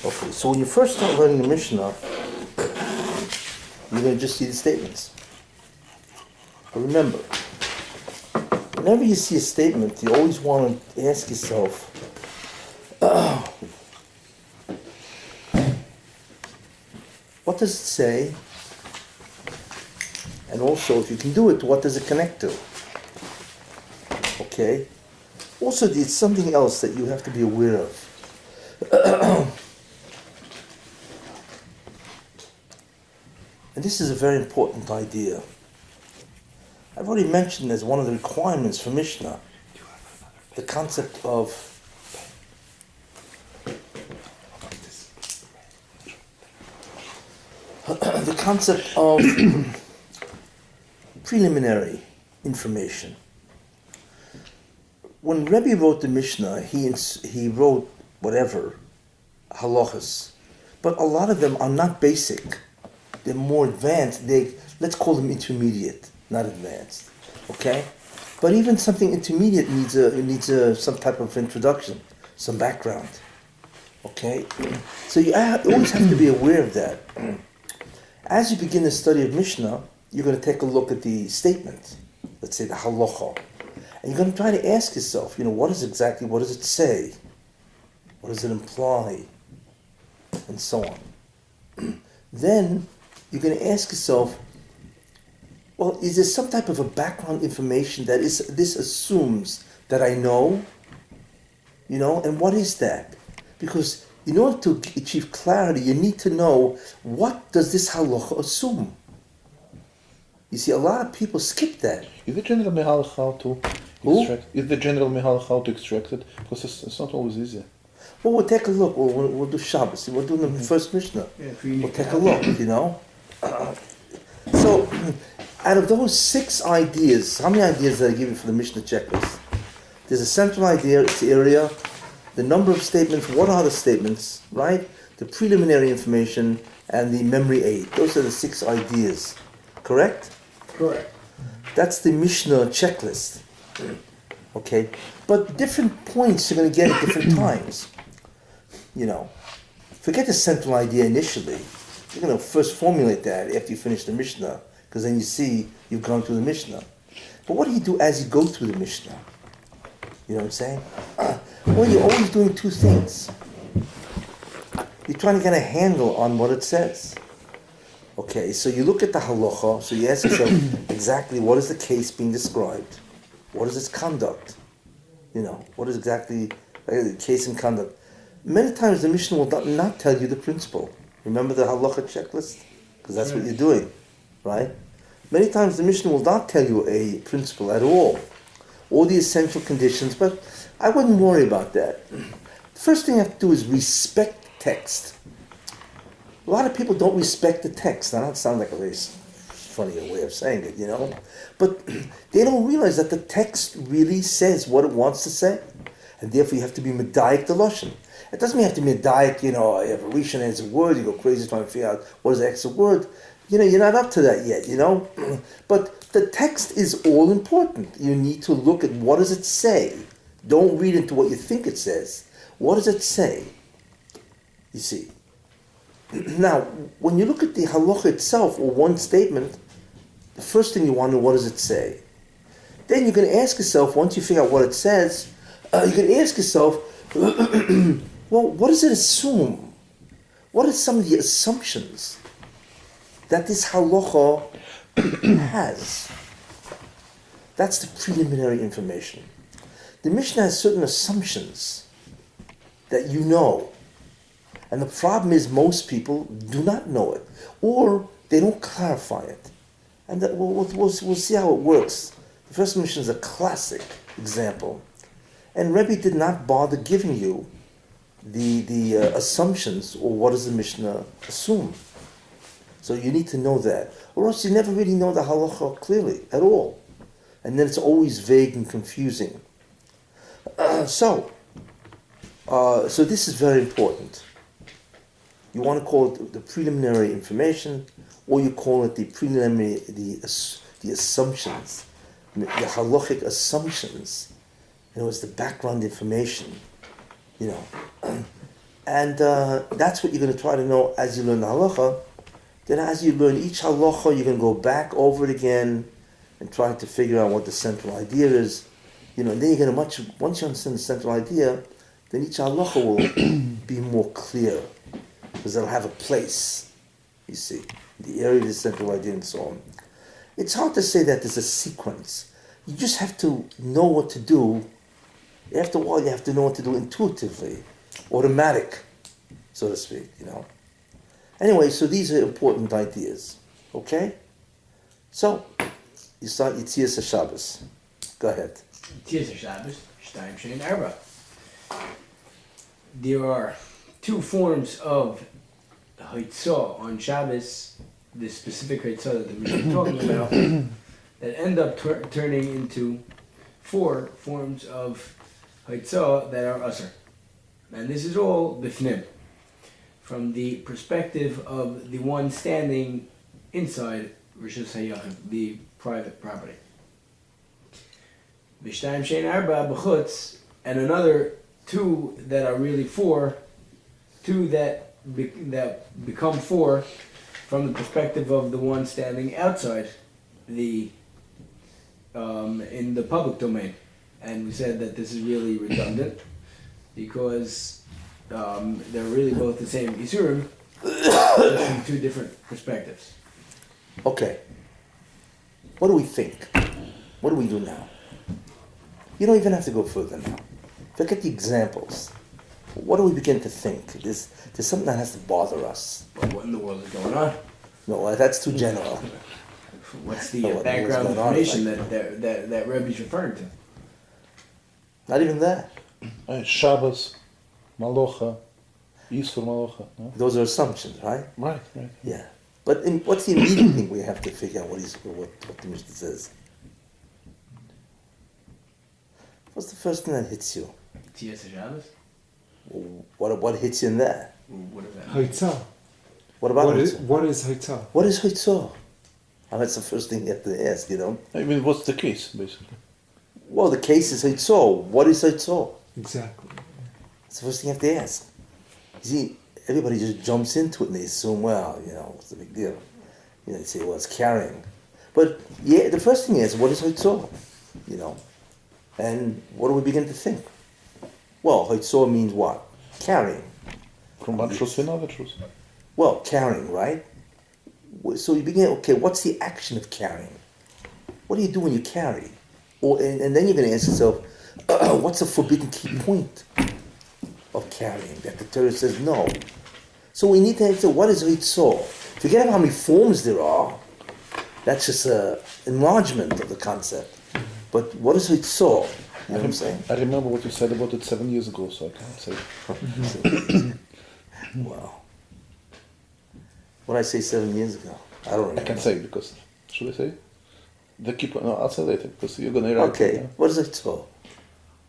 Okay, so when you first start learning the Mishnah, you're going to just see the statements. But remember, whenever you see a statement, you always want to ask yourself, what does it say? And also, if you can do it, what does it connect to? Okay? Also, it's something else that you have to be aware of. And this is a very important idea. I've already mentioned as one of the requirements for Mishnah, the concept of preliminary information. When Rabbi wrote the Mishnah, he wrote whatever, halachas, but a lot of them are not basic. They're more advanced. Let's call them intermediate, not advanced. Okay? But even something intermediate needs some type of introduction, some background. Okay? So you always have to be aware of that. As you begin the study of Mishnah, you're going to take a look at the statement, let's say the halacha, and you're going to try to ask yourself, what does it say? What does it imply? And so on. Then you're going to ask yourself, well, is there some type of a background information that this assumes that I know? And what is that? Because in order to achieve clarity, you need to know, what does this halacha assume? You see, a lot of people skip that. Is the general mihalach how to extract? Is the general mihalach how to extract it? Because it's not always easy. Well, we'll take a look. We'll do Shabbos. We'll do the first Mishnah. We'll take a look, So, out of those 6 ideas, how many ideas did I give you for the Mishnah checklist? There's a central idea, it's the area, the number of statements, what are the statements, right? The preliminary information, and the memory aid. Those are the 6 ideas. Correct? Correct. That's the Mishnah checklist. Okay? But different points you're going to get at different times. Forget the central idea initially. You're going to first formulate that after you finish the Mishnah, because then you see you've gone through the Mishnah. But what do you do as you go through the Mishnah? You know what I'm saying? Well, you're always doing 2 things. You're trying to get a handle on what it says. Okay, so you look at the halacha, so you ask yourself exactly what is the case being described? What is its conduct? What is exactly the case and conduct? Many times the Mishnah will not tell you the principle. Remember the halacha checklist? Because that's what you're doing, right? Many times the Mishnah will not tell you a principle at all, or the essential conditions, but I wouldn't worry about that. The first thing you have to do is respect text. A lot of people don't respect the text. Now, that sounds like a very funny way of saying it, but they don't realize that the text really says what it wants to say, and therefore you have to be medayik the lashon. It doesn't mean you have to be medayik, you have a rishon as a word, you go crazy trying to figure out what is the extra word. You're not up to that yet, But the text is all important. You need to look at what does it say. Don't read into what you think it says. What does it say? You see. Now, when you look at the halacha itself, or one statement, the first thing you want to know, what does it say? Then you're going to ask yourself, once you figure out what it says, you're going to ask yourself, well, what does it assume? What are some of the assumptions that this halacha has? That's the preliminary information. The Mishnah has certain assumptions that you know. And the problem is most people do not know it, or they don't clarify it. And we'll see how it works. The first Mishnah is a classic example. And Rabbi did not bother giving you the assumptions, or what does the Mishnah assume. So you need to know that. Or else you never really know the halacha clearly at all. And then it's always vague and confusing. So this is very important. You want to call it the preliminary information, or you call it the preliminary, the assumptions, the halachic assumptions. It's the background information, And that's what you're going to try to know as you learn the halacha. Then as you learn each halacha, you're going to go back over it again and try to figure out what the central idea is. And then you're going to, once you understand the central idea, then each halacha will be more clear because it'll have a place, you see, the area of the central idea and so on. It's hard to say that there's a sequence. You just have to know what to do. After a while, you have to know what to do intuitively, automatic, so to speak, Anyway, so these are important ideas, okay? So, you start Yitzias Shabbos. Go ahead. Yitzias Shabbos, Shtayim Shein Arba. There are two forms of Haitzah on Shabbos, the specific Haitzah that the Mishnah is talking about, that end up turning into four forms of Haitzah that are Asr. And this is all Bifnim, from the perspective of the one standing inside Rishus HaYachid, the private property. V'shtayim shein arba b'chutz, and another two that are really four, two that become four from the perspective of the one standing outside the in the public domain. And we said that this is really redundant because they're really both the same Isurim, just from two different perspectives. Okay. What do we think? What do we do now? You don't even have to go further now. Forget the examples. What do we begin to think? There's something that has to bother us. Well, what in the world is going on? No, that's too general. What's the background information that Rabbi's referring to? Not even that. Shabbos, Malocha, Yisur Malocha. No? Those are assumptions, right? Right. Yeah. But what's the immediate thing we have to figure out what the Mishnah says? What's the first thing that hits you? Yitzias Shabbos? What hits you in that? What is that? Haitzah. What about What Haitzah? is Haitzah? What is Haitzah? That's the first thing you have to ask, I mean, what's the case, basically? Well, the case is Haitzah. What is Haitzah? Exactly. That's the first thing you have to ask. You see, everybody just jumps into it and they assume, well, what's the big deal? They say, well, it's carrying. But yeah, the first thing is, what is Haitzah? And what do we begin to think? Well, Haitzah means what? Carrying. From one truth to another truth. Well, carrying, right? So you begin, okay, what's the action of carrying? What do you do when you carry? And then you're going to ask yourself, what's the forbidden key point of carrying that the Torah says no? So we need to answer, what is Haitzah? Forget about how many forms there are. That's just an enlargement of the concept. But what is Haitzah? You know what I'm saying? I remember what you said about it 7 years ago, so I can't say. Wow. What did I say 7 years ago? I don't remember. I can say because, should I say? No, I'll say later because you're going to write Okay, it. what is Haitzah?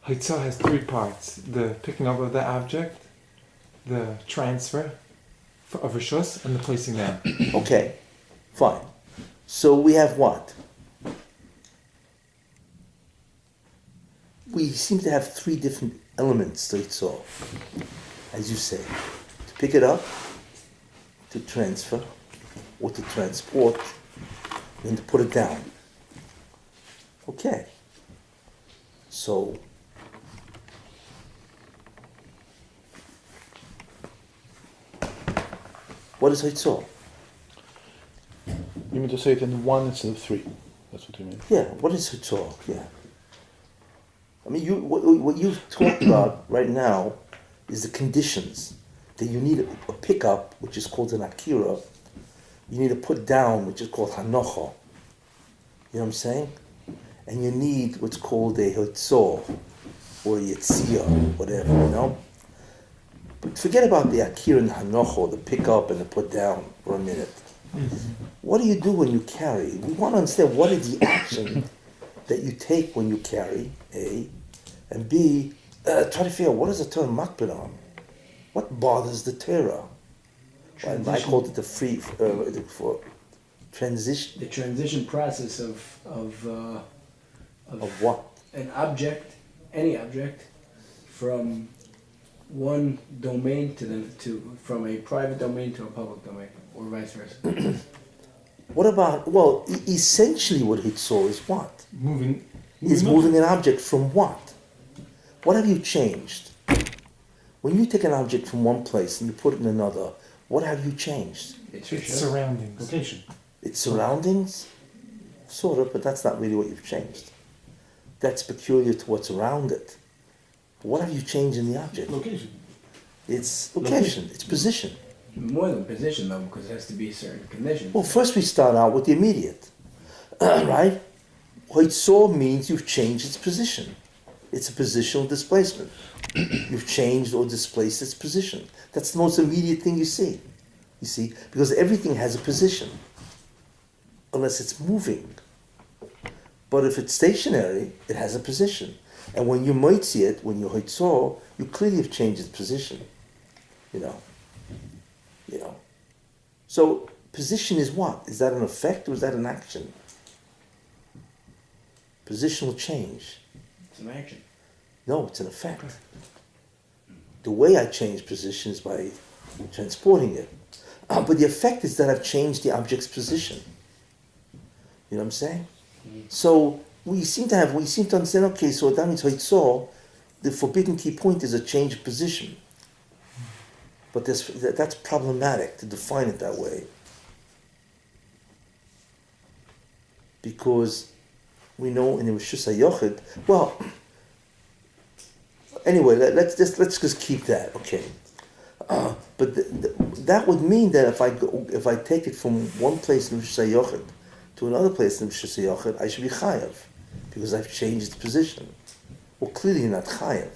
Haitzah has three parts: the picking up of the object, the transfer of rishus, and the placing down. Okay, fine. So we have what? We seem to have three different elements to Haitzah, as you say. To pick it up, to transfer, or to transport, and to put it down. Okay. So, what is Haitzah? You mean to say it in one instead of three? That's what you mean? Yeah, what is Haitzah? Yeah. I mean, what you've talked about right now is the conditions that you need a pickup, which is called an akira. You need to put down, which is called hanocha. You know what I'm saying? And you need what's called a Haitzah or a Yetzia, whatever, But forget about the akira and the hanocha, the pick up and the put down for a minute. What do you do when you carry? We want to understand what is the action that you take when you carry, A, and B, try to figure out what is the term makbid on? What bothers the Torah? I called it the free for transition. The transition process of Of what? an object, any object, from one domain from a private domain to a public domain, or vice versa. What about, well, essentially what Hitzor is what? Moving. Is moving an object from what? What have you changed? When you take an object from one place and you put it in another, what have you changed? Its surroundings. Location. Its surroundings? Sort of, but that's not really what you've changed. That's peculiar to what's around it. What have you changed in the object? Location. Its location, its position. More than position, though, because it has to be a certain condition. Well, first we start out with the immediate, right? Hoitzor means you've changed its position. It's a positional displacement. You've changed or displaced its position. That's the most immediate thing you see. You see, because everything has a position, unless it's moving. But if it's stationary, it has a position. And when you might see it, when you hoitzor, you clearly have changed its position. You know. So position is what? Is that an effect or is that an action? Positional change. It's an action. No, it's an effect. The way I change position is by transporting it. But the effect is that I've changed the object's position. You know what I'm saying? So we seem to understand, okay, so that means Hoitzor, the forbidden key point is a change of position. But that's problematic to define it that way. Because we know in the Rishus HaYochid, well, anyway, let's just keep that, okay. But that would mean that if I take it from one place in Rishus HaYochid to another place in Rishus HaYochid, I should be chayav, because I've changed its position. Well, clearly you're not chayav.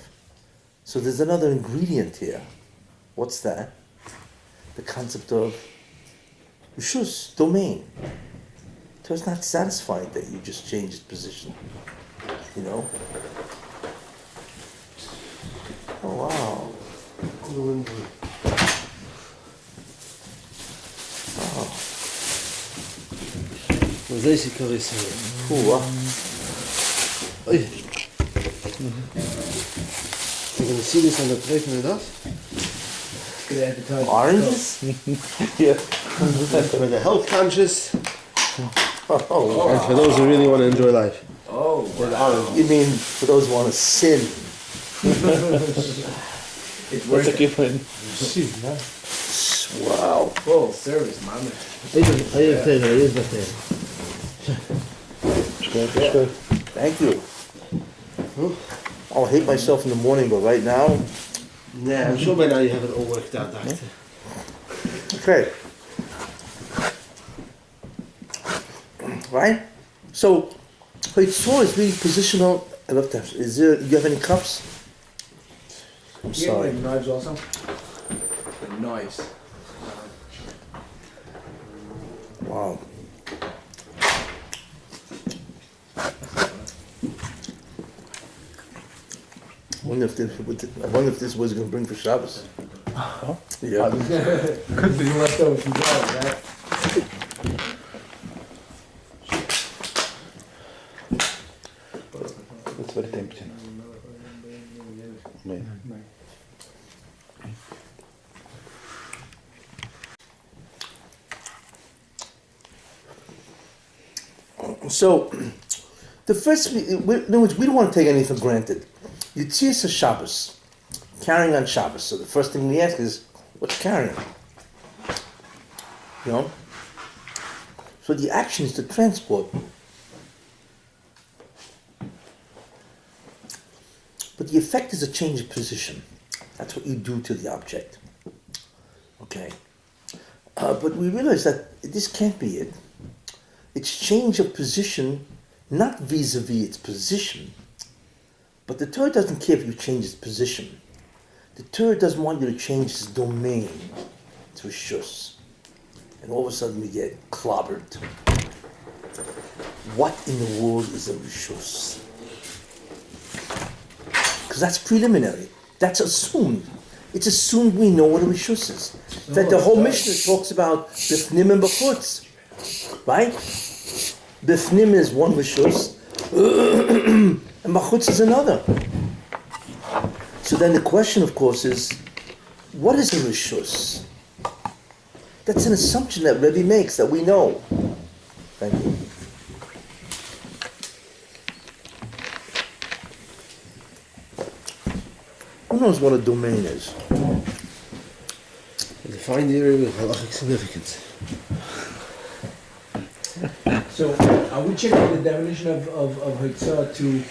So there's another ingredient here. What's that? The concept of Rishus, domain. So it's not satisfied that you just changed its position. You know? Oh, wow. Oh. וזה יש עיקר ישראל. You're going to see this on the plate with us? Oranges? Yeah. For the health conscious Oh, and for those who really want to enjoy life. Oh, wow. you mean for those who want to sin? It's worth it. Jeez, man. Wow. Full service, mama. Thank you. I'll hate myself in the morning, but right now, Yeah, I'm sure by now you have it all worked out, Doctor. okay. Right? So, Hoitzor is really positional. I love that. Do you have any cups? I'm Do you sorry. have knives also? Knives. Wow. I wonder if this was going to bring for Shabbos. Yeah. Could be. Leftovers from Shabbos, right? It's very tempting. Maybe. So, the first, in other words, we don't want to take anything for granted. Yitzias Shabbos, carrying on Shabbos. So the first thing we ask is, what's carrying? You know? So the action is to transport. But the effect is a change of position. That's what you do to the object. Okay? But we realize that this can't be it. It's change of position, not vis-a-vis its position, but the Torah doesn't care if you change its position. The Torah doesn't want you to change its domain to a shus. And all of a sudden we get clobbered. What in the world is a rishus? Because that's preliminary. That's assumed. It's assumed we know what a rishus is. In fact, the whole Mishnah talks about bifnim and b'chutz. Right? Bifnim is one rishus, and b'chutz is another. So then the question, of course, is, what is a rishus? That's an assumption that Rabbi makes that we know. Thank you. Who knows what a domain is? Define the area with halachic significance. So, are we checking the definition of Hitzah to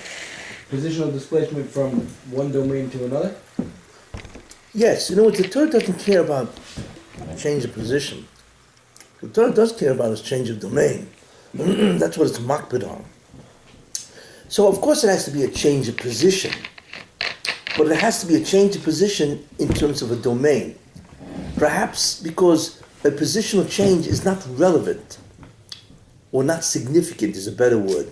positional displacement from one domain to another? Yes, you know what, the Torah doesn't care about change of position. What the Torah does care about is change of domain. That's what it's makbid on. So of course it has to be a change of position, but it has to be a change of position in terms of a domain. Perhaps because a positional change is not relevant, or not significant is a better word,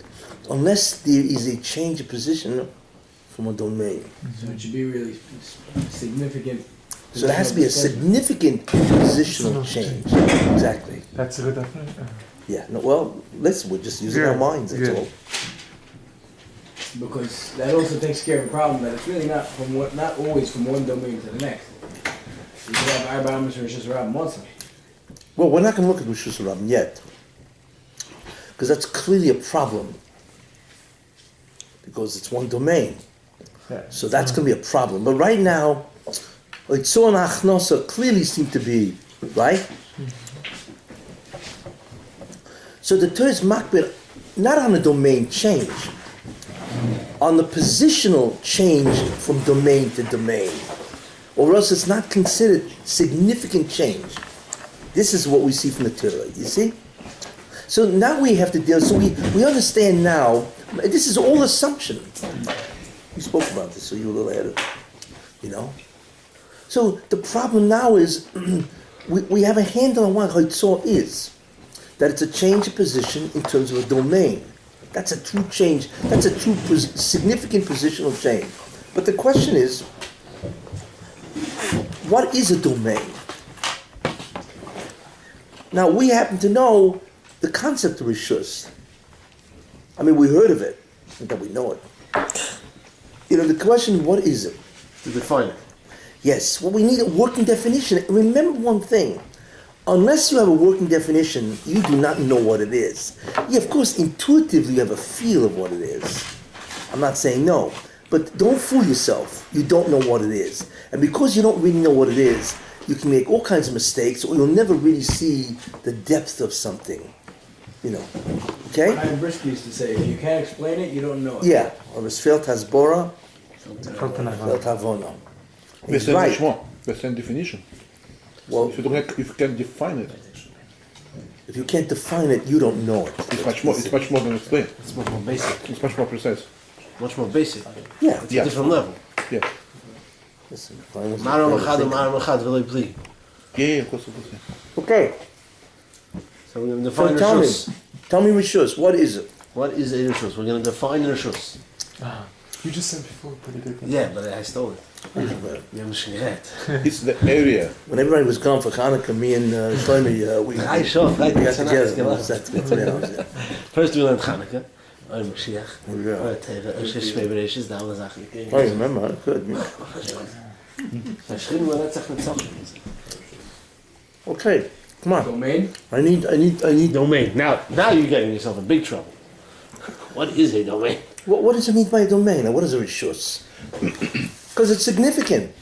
unless there is a change of position from a domain. So it should be really significant. So there has to be a significant positional change. Exactly. That's a good definition. Yeah. No, well, we're just using our minds. That's all. Because that also takes care of a problem that it's really not always from one domain to the next. You could have Arba Amos or Rishus Rabim also. Well, we're not going to look at Rishus Rabim yet, because that's clearly a problem. Because it's one domain, Yeah. so that's going to be a problem. But right now, Hitzah and Achnosa clearly seem to be right. So the Torah is makbid not on the domain change, on the positional change from domain to domain, or else it's not considered significant change. This is what we see from the Torah, you see? So now we have to deal, so we understand now, this is all assumption. We spoke about this, so you were a little ahead of it, you know? So the problem now is, we have a handle on what Hitzah is. That it's a change of position in terms of a domain. That's a true change. That's a true significant positional change. But the question is, what is a domain? Now we happen to know the concept of rishus. I mean, we heard of it, not that we know it. You know, the question, what is it? To define it. Yes, well, we need a working definition. Remember one thing. Unless you have a working definition, you do not know what it is. Yeah, of course, intuitively you have a feel of what it is. I'm not saying no, but don't fool yourself. You don't know what it is. And because you don't really know what it is, you can make all kinds of mistakes, or you'll never really see the depth of something. You know, okay? Ryan Brisky used to say, if you can't explain it, you don't know it. Yeah, or es fehlt hasbora, Fehlt fehlt havono. That's He's right. That's the definition. Well, If you can't define it, if you can't define it, you don't know it. it's much more. It's much more than explained. It's much more basic. It's much more precise. Much more basic. Yeah. It's a different level. Yeah. Listen, fine, what's the Maram point of Echad, thinking? Maram Echad, V'loi Pli. Yeah, of course, of course. Yeah. Okay, So we're going to so define tell me Rishus. rishus, what is it? What is a Rishus? We're going to define Rishus. You just said before, put it in. Yeah, but I stole it. You haven't gered. It's the area. When everybody was gone for Hanukkah, me and Shlomi, we I sure. got That's together. nice. That's good to know. First we learned Hanukkah. Or Mashiach. Yeah. Or Teva. Or Shesh Bebereshis. That was actually. Oh, you remember? Good. Verschrieben wir letztlich mit Sachen. Okay, come on. Domain? I need. Domain. Now you're getting yourself in big trouble. What is a domain? What does it mean by a domain? And what is a rishus? Because it's significant.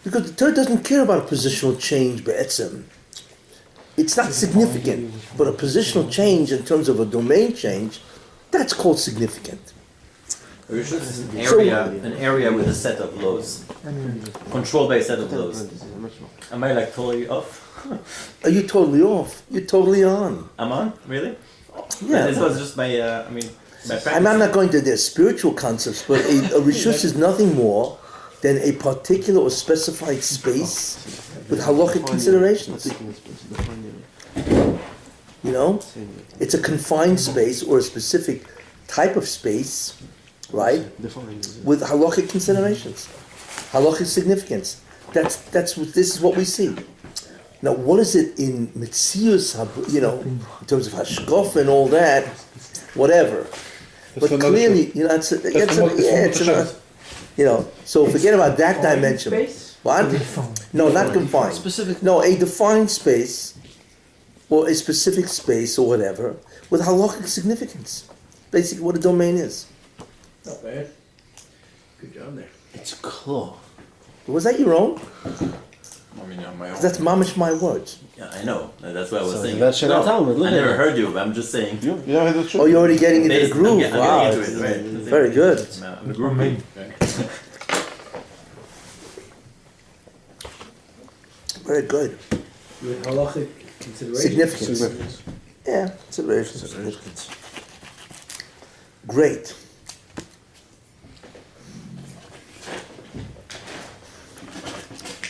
Because the Torah doesn't care about a positional change, be'etzem. It's not significant, but a positional change in terms of a domain change, that's called significant. Rishus is an area with a set of laws. Controlled by a set of laws. Am I like totally off? Are you totally off? You're totally on. I'm on? Really? Yeah. This was just my, my practice. I'm not going to their spiritual concepts, but a rishus is nothing more than a particular or specified space with halachic considerations. You know? It's a confined space or a specific type of space, right? With halachic considerations, halachic significance. That's what this is what we see. Now, what is it in Metzius, you know, in terms of hashkof and all that, whatever. But another clearly, shot. you know, it's So forget about that dimension. Space? What? No, not confined. Specific. No, a defined space, or a specific space, or whatever, with halachic significance. Basically, what a domain is. Not bad. Good job there. It's claw. Was that your own? I mean, on my own. 'Cause that's mamish my words. Yeah, I know. That's what I was So saying. that's No, Talmud. Look I at never that. heard you, but I'm just saying. You know, that's true. Oh, you're already getting into the I'm groove. getting Wow, into it, right. very good. I'm a groupie. Amen. Right. Very good. With halachic consideration. Significance. Yeah, consideration. Significance. Great.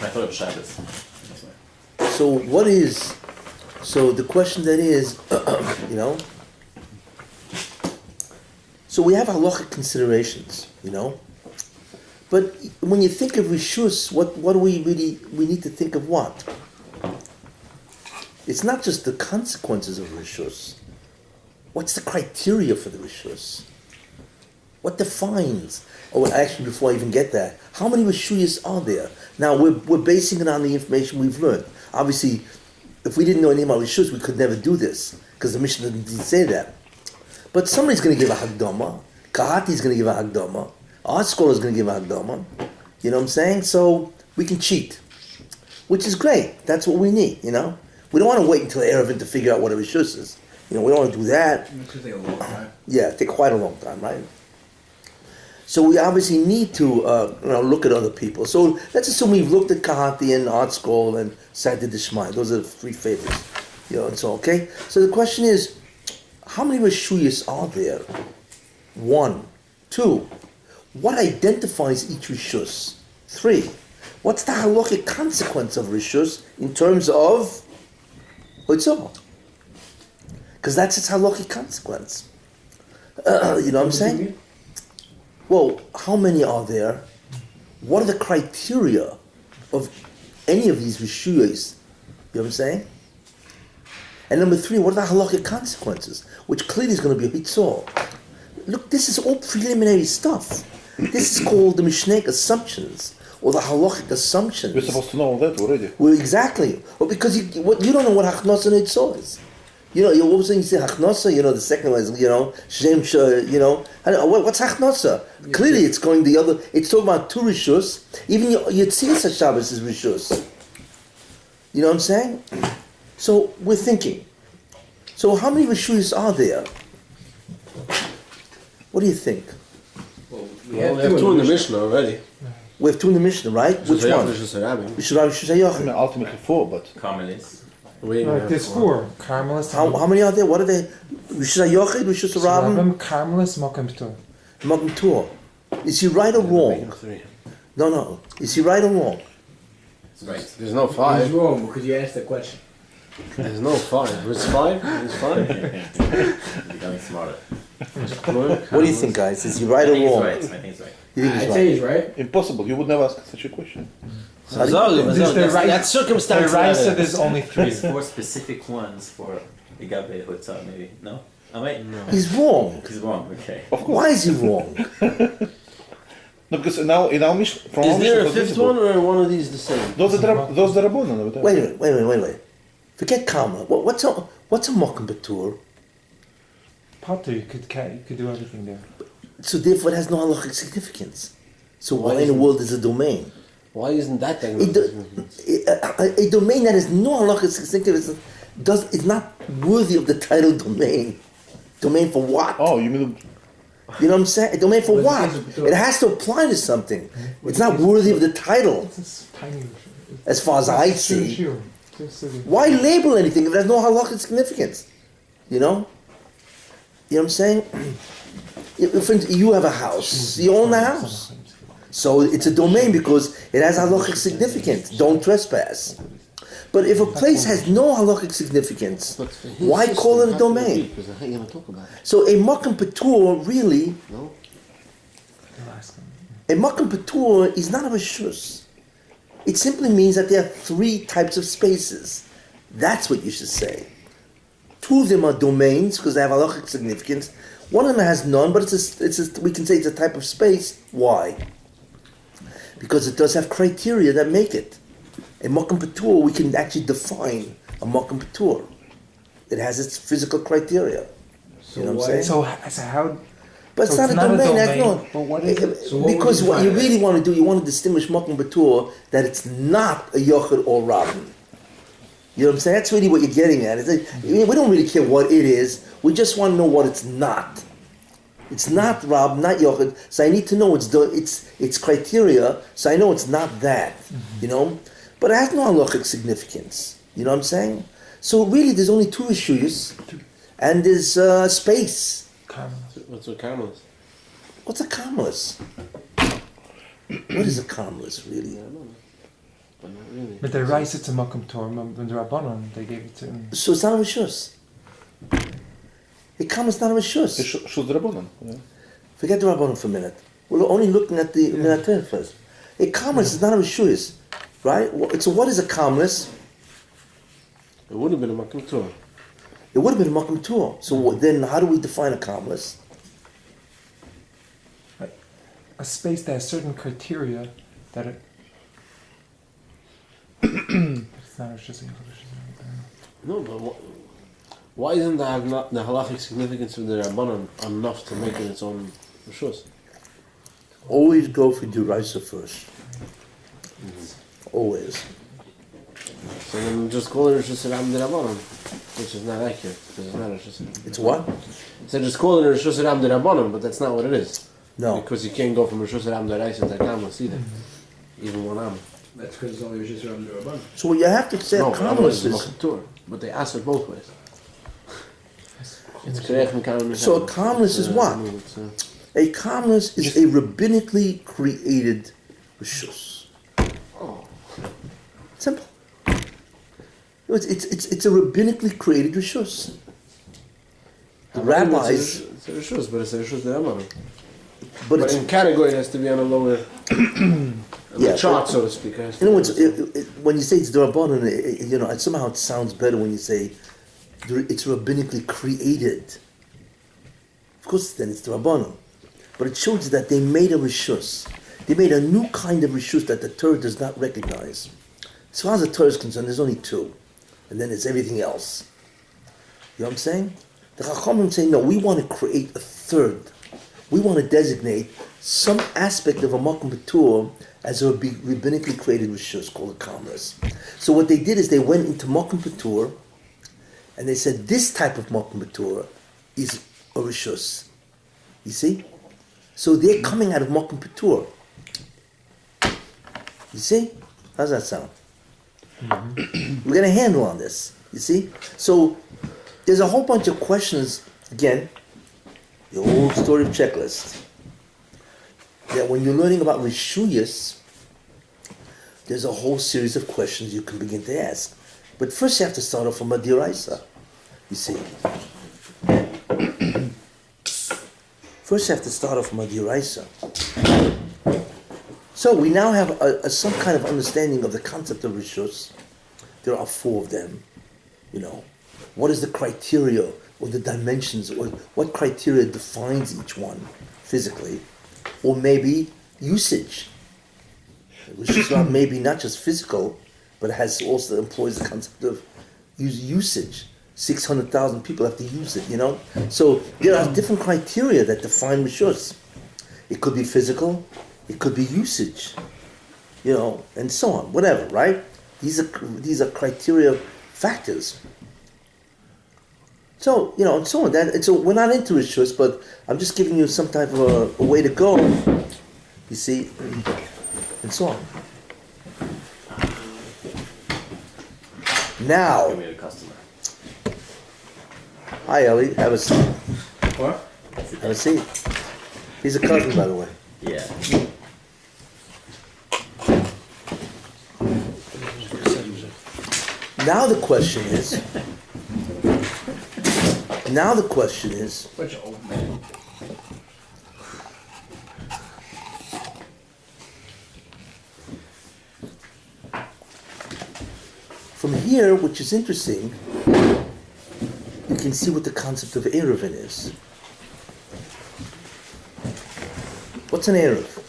I thought of Shabbos. That's why. So the question then is, so we have halachic considerations, but when you think of rishus, what do we need to think of what? It's not just the consequences of rishus. What's the criteria for the rishus? What defines? Oh, actually, before I even get that, how many rishuyas are there? Now, we're basing it on the information we've learned. Obviously, if we didn't know anything about rishus, we could never do this, because the Mishnah didn't say that. But somebody's going to give a hagdama. Kahati's going to give a hagdama. Our scholar is going to give a hagdama. You know what I'm saying? So we can cheat, which is great. That's what we need, We don't want to wait until Erevin to figure out what a rishus is. We don't want to do that. It's going to take a long time. Yeah, it take quite a long time, right? So we obviously need to look at other people. So let's assume we've looked at Kahati and Art School and Sadi Dishmai. Those are the three favorites. And so, okay? So the question is, how many Rishuyas are there? 1. 2. What identifies each Rishus? 3. What's the halachic consequence of Rishus in terms of Hoitzah? Because that's its halachic consequence. You know what I'm saying? Well, how many are there? What are the criteria of any of these rishuyas? You know what I'm saying? And number 3, what are the halachic consequences? Which clearly is going to be a hitzor. Look, this is all preliminary stuff. This is called the Mishnaic assumptions, or the halachic assumptions. We're supposed to know all that already. Well, exactly. Well, because you don't know what hachnos and hitzor is. What was saying? You say hachnosa. The second one is shem. What's hachnosa? Clearly, it's going the other. It's talking about 2 rishus. Even Yitzhak Shabbos is rishus. You know what I'm saying? So we're thinking. So how many rishus are there? What do you think? Well, We have 2 in the Mishnah already. We have 2 in the Mishnah, right? Which one? I mean, ultimately 4, but Carmelis. Right, there's 4. Carmelis. How many are there? What are they? Rishus Yochid, Rishus Rabim, Carmelis, Mokem Ptur. Magam Tur. Is he right or wrong? 3. No. Is he right or wrong? Right. There's no He's 5. wrong because you asked the question. There's no 5. It's 5. It's 5. Becoming smarter. What do you think, guys? Is he right I or think he's wrong? right. I think he's right. You think I'd he's say right? he's right. impossible. You would never ask such a question. That's circumstantial. The right said there's only 3. There's 4 specific ones for Igabe Hotzah, maybe. No? Oh, wait. No. He's wrong. He's wrong, okay. Why is he wrong? No, because now in our Mishnah, from our Is there a Mishnah, 5th one, or are one of these the same? Those are the Rabbanon over there. Wait a minute. Forget Karma. What's a Mokum Batur? Potter, you could do everything there. So therefore it has no halachic significance. So Why why in the isn't- world is a domain? Why isn't that thing? A domain that has no halachic significance is not worthy of the title domain. Domain for what? Oh, you mean You know what I'm saying? A domain for What's what? the case of Batur? It has to apply to something. It's not worthy of the title, It's this tiny. as far as I see. Sure. Why label anything if there's no halachic significance? You know what I'm saying? If you have a house, you own the house. So it's a domain because it has halachic significance. Don't trespass. But if a place has no halachic significance, why call it a domain? Because I ain't gonna talk about it. So a makom patur really, No. a makom patur is not a rishus. It simply means that there are 3 types of spaces. That's what you should say. 2 of them are domains because they have halachic significance. One of them has none, but we can say it's a type of space. Why? because it does have criteria that make it. A Makom Patur, we can actually define a Makom Patur. It has its physical criteria. So You know what why- I'm saying? So how? But it's So not it's a not a domain. domain, No. but what is it? So what would Because you what you define it really as? want to do, you want to distinguish Makom Batur that it's not a Yochid or Rabin. You know what I'm saying? That's really what you're getting at. We don't really care what it is. We just want to know what it's not. It's not Rab, not Yochid. So I need to know its criteria. So I know it's not that. You know, but it has no halachic significance. You know what I'm saying? So really, there's only two issues, and there's space. What's a Carmelist? What's a commerce? What is a commerce, really? I don't know. But not really. But they rise it to Makom Torah, when the Rabbanon, they gave it to him. So it's not a rishus. A commerce is not a rishus. Shul Rabbanan. Yeah. Forget the Rabbanon for a minute. We're only looking at the Minateh first. A commerce is not a rishus, right? So what is a commerce? It would have been a Makom Torah. It would have been a Makom Torah. So then how do we define a commerce? A space that has certain criteria that it. It's not just a No, but why isn't the halachic significance of the Rabbanon enough to make it its own rishus? Always go for Duraisa first. Always. So then just call it rishus Ram de Rabbanon, which is not accurate, because it's not a rishus. It's what? So just call it rishus Ram de Rabbanon, but that's not what it is. No. Because you can't go from rishus Ram de Reis to Kamas either, even one Am. That's because it's only Rishis Ram Rabban. So what you have to say No, a commerce is is... Makom Torah, but they ask it both ways. It's Kerech and Kamas. So a commerce is what? A commerce is a rabbinically created rishus. Oh. Simple. It's a rabbinically created rishus. The rabbis, It's a rishus, but it's a rishus de Rabbanon. but But it's in category, it has to be on a lower Yeah, chart, so to speak. It has to you know be- when you say it's the rabbanon, you know, somehow it sounds better when you say it's rabbinically created. Of course, then it's the rabbanon, but it shows that they made a rishus. They made a new kind of rishus that the Torah does not recognize. As far as the Torah is concerned, there's only two, and then it's everything else. You know what I'm saying? The Chachamim say, no, we want to create a third. We want to designate some aspect of a Makom Batur as a rabbinically created rishus called a commerce. So what they did is they went into Makom Batur and they said this type of Makom Batur is a rishus. You see? So they're coming out of Makom Batur. You see? How's that sound? We're going to handle on this. You see? So there's a whole bunch of questions, again, the old story of checklist, that when you're learning about Rishuyas, there's a whole series of questions you can begin to ask. But first you have to start off from a diraisa, you see. First you have to start off from a diraisa. So we now have some kind of understanding of the concept of Rishus. There are four of them, you know. What is the criteria or the dimensions, or what criteria defines each one physically? Or maybe usage. Rishus maybe not just physical, but it has also employs the concept of usage. 600,000 people have to use it, you know? So there are different criteria that define Rishus. It could be physical, it could be usage, you know, and so on, whatever, right? These are criteria factors. So, you know, and so on. And so we're not into Rishus, but I'm just giving you some type of a way to go, you see, and so on. Now, Give me a customer. hi Ellie, have a seat. What? Have a seat. He's a cousin, by the way. Yeah. Now the question is, Bunch of old men. from here, which is interesting, you can see what the concept of Eruvin is. What's an Eruv?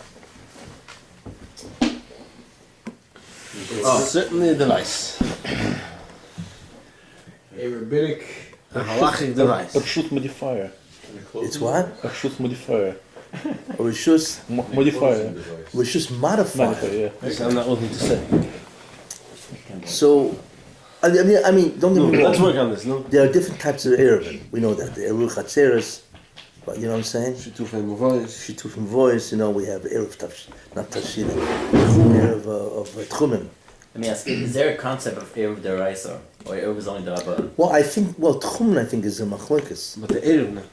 It's certainly a device. A rabbinic. A halachic device. A reshus modifier. It's what? A reshus modifier. A reshus Modifier. modifier. Modifier, yeah. This I'm not looking to say. So, I mean, don't get No, me wrong. let's work on this, no? There are different types of Erevin. We know that. The Erev Chatzeres, but you know what I'm saying? Shituf and voice. Shituf and voice, you know, we have Erev not Tafshila, Erev of Tchumen. Let me ask, is there a concept of Eruv Deraisa? Or Eruv is only Derabanan? Well, Tchumen, I think, is a Machlokes. But the Erev not.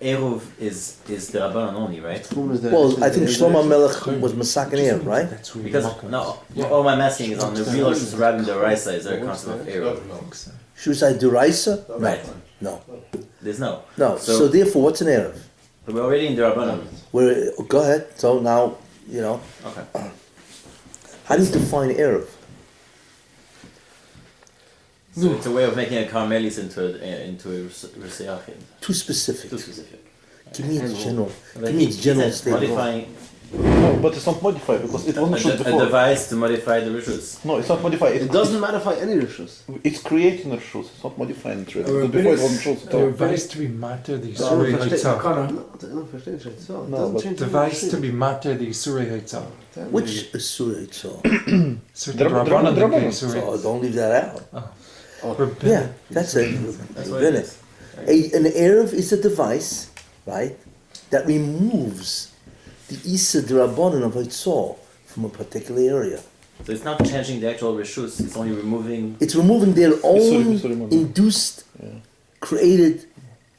Eruv is Derabanan only, right? Well, I think Shlomo Melech was Masakin Erev, right? Because, no, all I'm asking is on the Vilosh Rabbi Deraisa, is there a concept of Eruv? Should I Duraisa? No. Right. No. There's no. No. So therefore, what's an Erev? But we're already in Derabanan. Go ahead. So now, you know, Okay. how do you define Erev? So it's a way of making a Carmelis into a Risayachid. Too specific. Too specific. Give me its general. But Give me its general it's statement. modifying No, but it's not modified because it wasn't reshus a before. device to modify the rishus. No, it's not modified. It doesn't modify any rishus. It's creating a reshus. It's not modifying it. Because Or before it wasn't reshus at The all. device to be matter the So, Isurei verstehe- Haitzah. No, verstehe ich jetzt. So, it No, doesn't but change the Device to rishus. be matter the Isurei Haitzah. Which Surah it's all? Certain Drabanan, Rabbanan Drabanan. Isurei. So don't leave that out. Rabbinic. Yeah, that's it. That's what it is. An Erev is a device, right, that removes the Isa Drabonin of Hitzor from a particular area. So it's not changing the actual rishus, it's only removing. It's removing their own Sorry. induced, created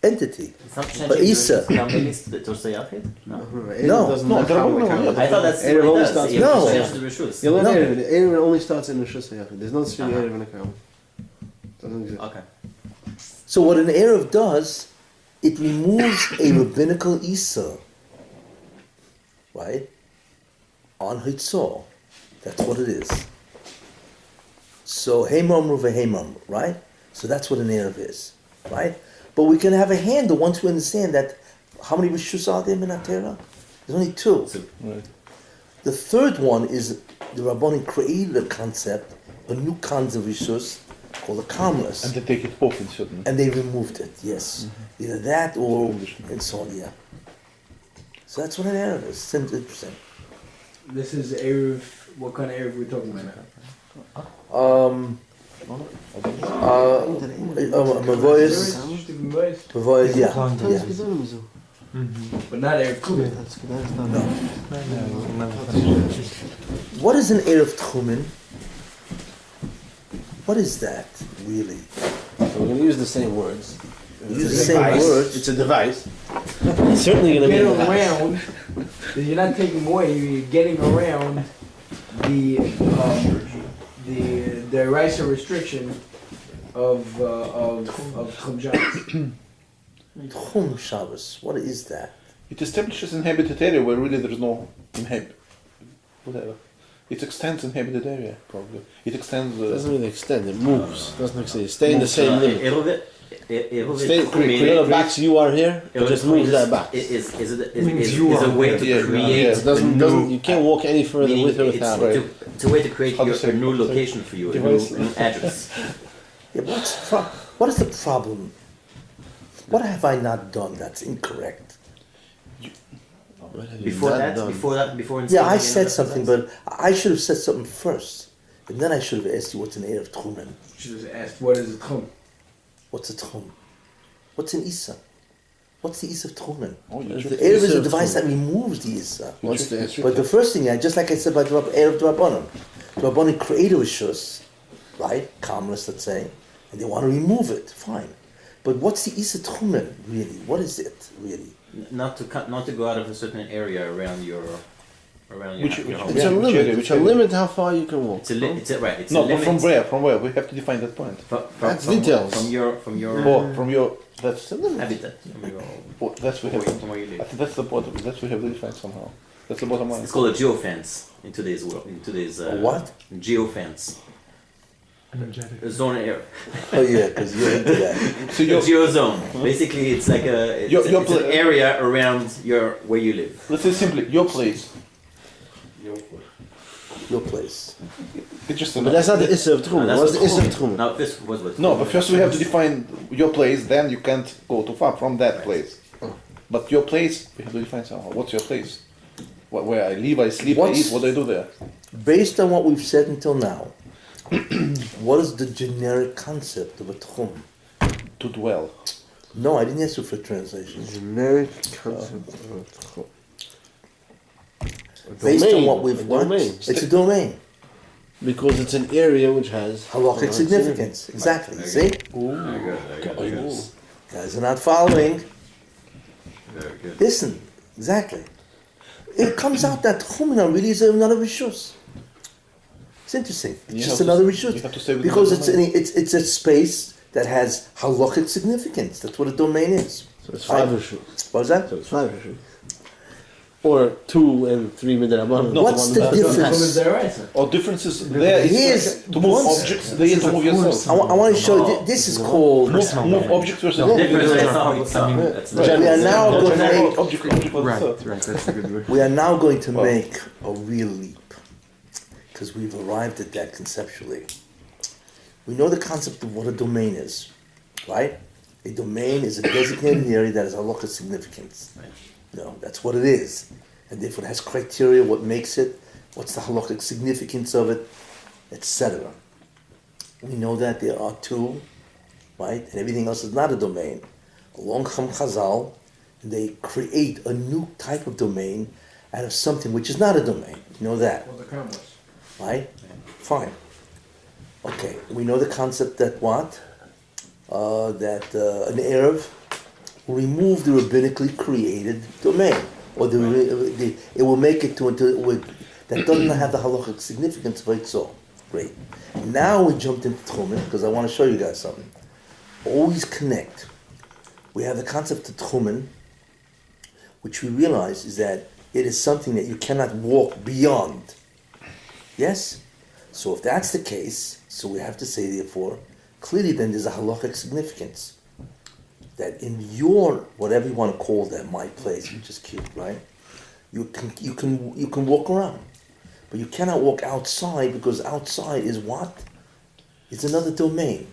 entity. It's not But changing Isa. the Carmelis to Risayachid? No. Erev No. doesn't No, matter how we Drabanan, count yeah. it. I thought that's Erev what only it does. starts It No. changes the rishus. You learn No. Erev. Erev only starts in Rishus Hayachid. There's no three Erev in a count. Doesn't exist. Okay. So what an Erev does, it removes a rabbinical Isa, right, on Hitzor. That's what it is. So Hemam Ruva Hemam, right? So that's what an Erev is, right? But we can have a handle once we understand that. How many Rishus are there in Atera? There's only two. Right. The third one is the Rabbanim created a concept, a new kind of Rishus called a Kamlas. And they take it off in certain. And they removed it, yes. Either that or and so on, yeah. So that's what an Erev is. It's interesting. This is Erev. What kind of Erev we're talking about? Mavoyas, Mavoyas, yeah. But not Erev Kumin. What is an Erev Tchumen? What is that, really? So we're going to use the same words. Use the same words. It's a device. It's certainly going to be Get a device. around. You're not taking away. You're getting around the Raisa restriction of Chumjans. Tchum Shabbos, what is that? It establishes inhabited area where really there is no whatever. It extends inhabited area, probably. It extends. It doesn't really extend, it moves. It doesn't actually stay in the same limit. Stay, create a box, you are here, it just moves that box. Is a way to Yeah, create. It doesn't, you can't walk any further meaning with or without it. it's a way to create How to a say- new location for you, a new address. Yeah, what is the problem? What have I not done that's incorrect? Before Yeah, installing I any said other something, device. but I should have said something first. And then I should have asked you what's an Erev Tchumen. Should have asked, what is a Chum? What's a Tchum? What's an Isa? What's the Isa of Tchumen? Oh, you The should- Erev is a device that removes the Isa. What's the answer? But the first thing, just like I said about Erev Drabanan, Drabanan created a Rishus, right? Calmness, let's say, and they want to remove it. Fine. But what's the Isa Tchumen, really? What is it, really? Not to go out of a certain area around your Which- your which- home. It's a limit, which a limit how far you can walk. It's a limit. It's No, a but limit. from where? From where? We have to define that point. That's details. From your From your. That's habitat. From your That's we have. from where you I live. think that's the bottom. That's we have to define somehow. That's the bottom line. It's called a geofence in today's world. In today's A what? Geofence. Energetic. A zone area. Oh yeah, because you're into that. So A your, geozone. Basically, it's like Your it's an pla- area around where you live. let's say simply your place. your place. It's just But that's not the issue of Tchum. That's What's the what issue of Tchum. Tchum? No, this was what. no, but first we have to define your place. Then you can't go too far from that place. But your place, we have to define somehow. What's your place? Where I live, I sleep, I eat. What do I do there? Based on what we've said until now, what is the generic concept of a tchum? To dwell. No, I didn't ask you for translation. Generic concept of Tchum. Based on what A we've what? domain. It's a domain. Because it's an area which has Halakhic significance. Exactly. See? Very good. Guys are not following. Very good. Listen. Exactly. It comes out that Tchumina really is another rishus. It's interesting. It's You just have to- another you rishus. have to stay with Because the it's domain. it's a space that has halachic significance. That's what a domain is. So it's 5 issues. What was that? So it's 5 issues. Or 2 and 3 midrabanan. No, What's the one- Tchum is difference? deraisa. Or differences there is Here's to move once- objects, there to move yourself. I want to show you. This is called. Move objects versus The difference is it's not. We are now going to General make. object for the Right, third. right, that's a good word. We are now going to make a real leap because we've arrived at that conceptually. We know the concept of what a domain is, right? A domain is a designated area that has halakhic significance. No, that's what it is. And therefore it has criteria, what makes it, what's the halakhic significance of it, etc. We know that there are 2, right? And everything else is not a domain. Along Chum Chazal, they create a new type of domain out of something which is not a domain. You know that, Well, the commerce. right? Fine. Okay, we know the concept that what? That an Erev will remove the rabbinically created domain, or it will make it that doesn't have the halachic significance of Eitzor. Great. Now we jumped into Tchumen, because I want to show you guys something. Always connect. We have the concept of Tchumen, which we realize is that it is something that you cannot walk beyond. Yes? So if that's the case, so we have to say, therefore, clearly then there's a halachic significance. That in your, whatever you want to call that, my place, which is cute, right? You can walk around. But you cannot walk outside, because outside is what? It's another domain.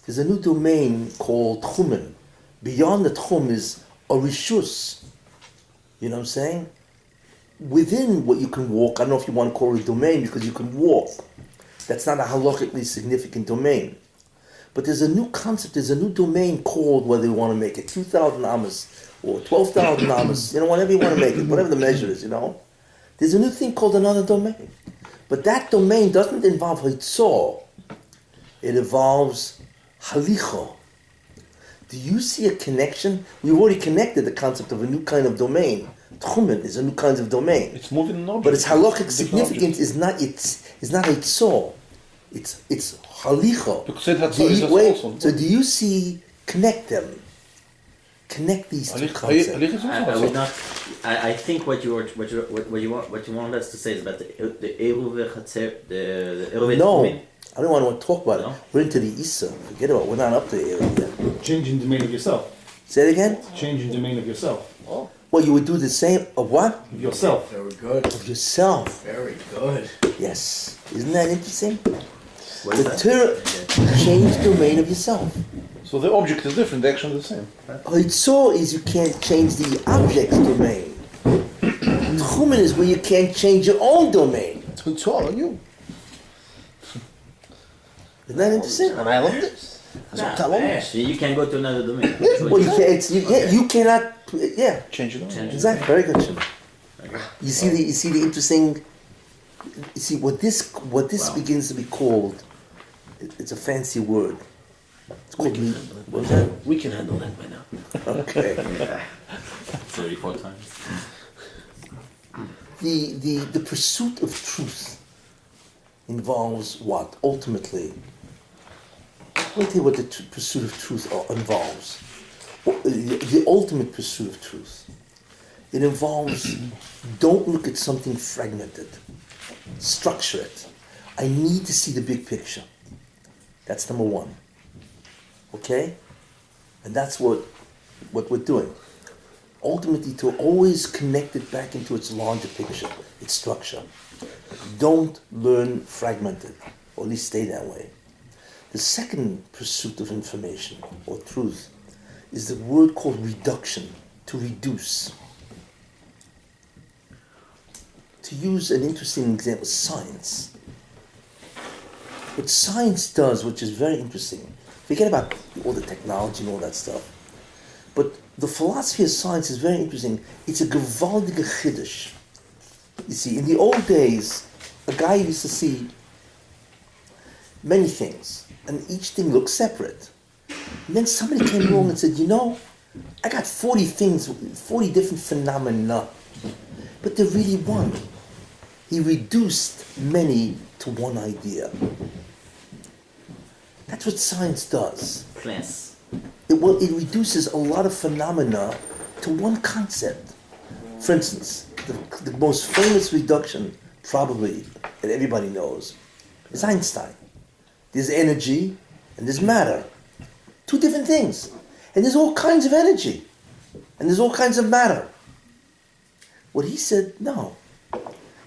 There's a new domain called Tchumen. Beyond the Tchum is a rishus. You know what I'm saying? Within what you can walk, I don't know if you want to call it a domain, because you can walk. That's not a halachically significant domain. But there's a new concept, there's a new domain called, whether you want to make it 2,000 amas or 12,000 amas, whatever you want to make it, whatever the measure is, There's a new thing called another domain. But that domain doesn't involve hitzor. It involves halicha. Do you see a connection? We've already connected the concept of a new kind of domain. Tchumen is a new kind of domain. It's moving an object. But its halachic Different significance is not hitzor. It's halicha. Because it has is also. So do you see, connect them? Connect these two concepts. I would not. I think what you want us to say is about the eruv v'chatzer, the eruv No, v'tchumin. I don't want to talk about it. No? We're into the Isa. Forget about it. We're not up to the area yet. Changing domain of yourself. Say it again? Changing domain of yourself. Well, you would do the same of what? Of yourself. Very good. Of yourself. Very good. Yes. Isn't that interesting? What is The that? Torah change domain of yourself. So the object is different, the action is the same. Hitzor is you can't change the object's domain. Tchumen is where you can't change your own domain. It's all on you. Isn't that interesting? And I love this. That's what I love. So you can go to another domain. Well, you can't. You cannot. Yeah. Change it on. Exactly. Very good, Shimon. You see the interesting. You see what this Wow. begins to be called. It's a fancy word. It's called. What was that? We can handle that by now. Okay. 34 times. The pursuit of truth involves what? Ultimately, let me tell you what the pursuit of truth involves. The ultimate pursuit of truth. It involves, don't look at something fragmented. Structure it. I need to see the big picture. That's number one. Okay? And that's what we're doing. Ultimately, to always connect it back into its larger picture, its structure. Don't learn fragmented, or at least stay that way. The second pursuit of information, or truth, is the word called reduction, to reduce. To use an interesting example, science. What science does, which is very interesting, forget about all the technology and all that stuff, but the philosophy of science is very interesting. It's a gewaltige chiddush. You see, in the old days, a guy used to see many things, and each thing looked separate. And then somebody came along and said, I got 40 things, 40 different phenomena, but they're really one. He reduced many to one idea. That's what science does. Class. It reduces a lot of phenomena to one concept. For instance, the most famous reduction, probably, that everybody knows, is Einstein. There's energy and there's matter. Two different things. And there's all kinds of energy. And there's all kinds of matter. What he said, no.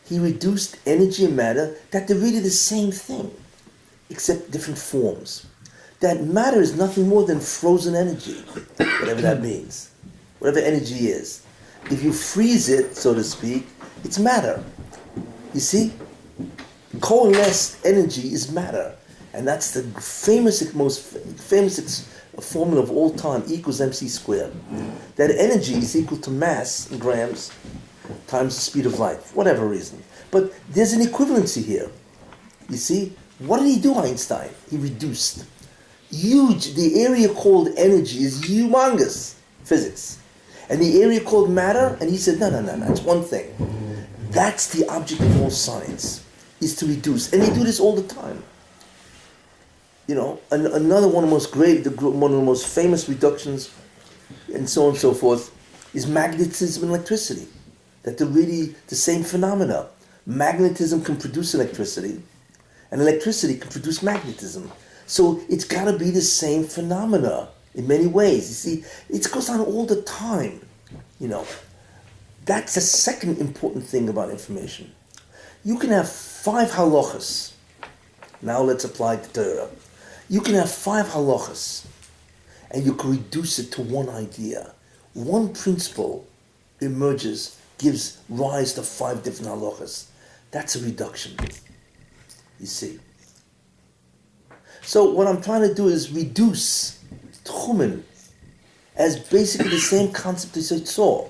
He reduced energy and matter, that they're really the same thing, except different forms. That matter is nothing more than frozen energy, whatever that means, whatever energy is. If you freeze it, so to speak, it's matter. You see? Coalesced energy is matter. And that's the most famous formula of all time, E equals mc squared. That energy is equal to mass in grams times the speed of light, for whatever reason. But there's an equivalency here. You see? What did he do, Einstein? He reduced. Huge, the area called energy is humongous, physics. And the area called matter, and he said, no, it's one thing. That's the object of all science, is to reduce. And they do this all the time. Another one of the most famous reductions, and so on and so forth, is magnetism and electricity. That they're really the same phenomena. Magnetism can produce electricity, and electricity can produce magnetism. So it's got to be the same phenomena in many ways. You see, it goes on all the time. That's the second important thing about information. You can have 5 halachas. Now let's apply the Torah. You can have 5 halachas, and you can reduce it to one idea. One principle emerges, gives rise to 5 different halachas. That's a reduction. You see. So what I'm trying to do is reduce tchumen as basically the same concept as Toitzor.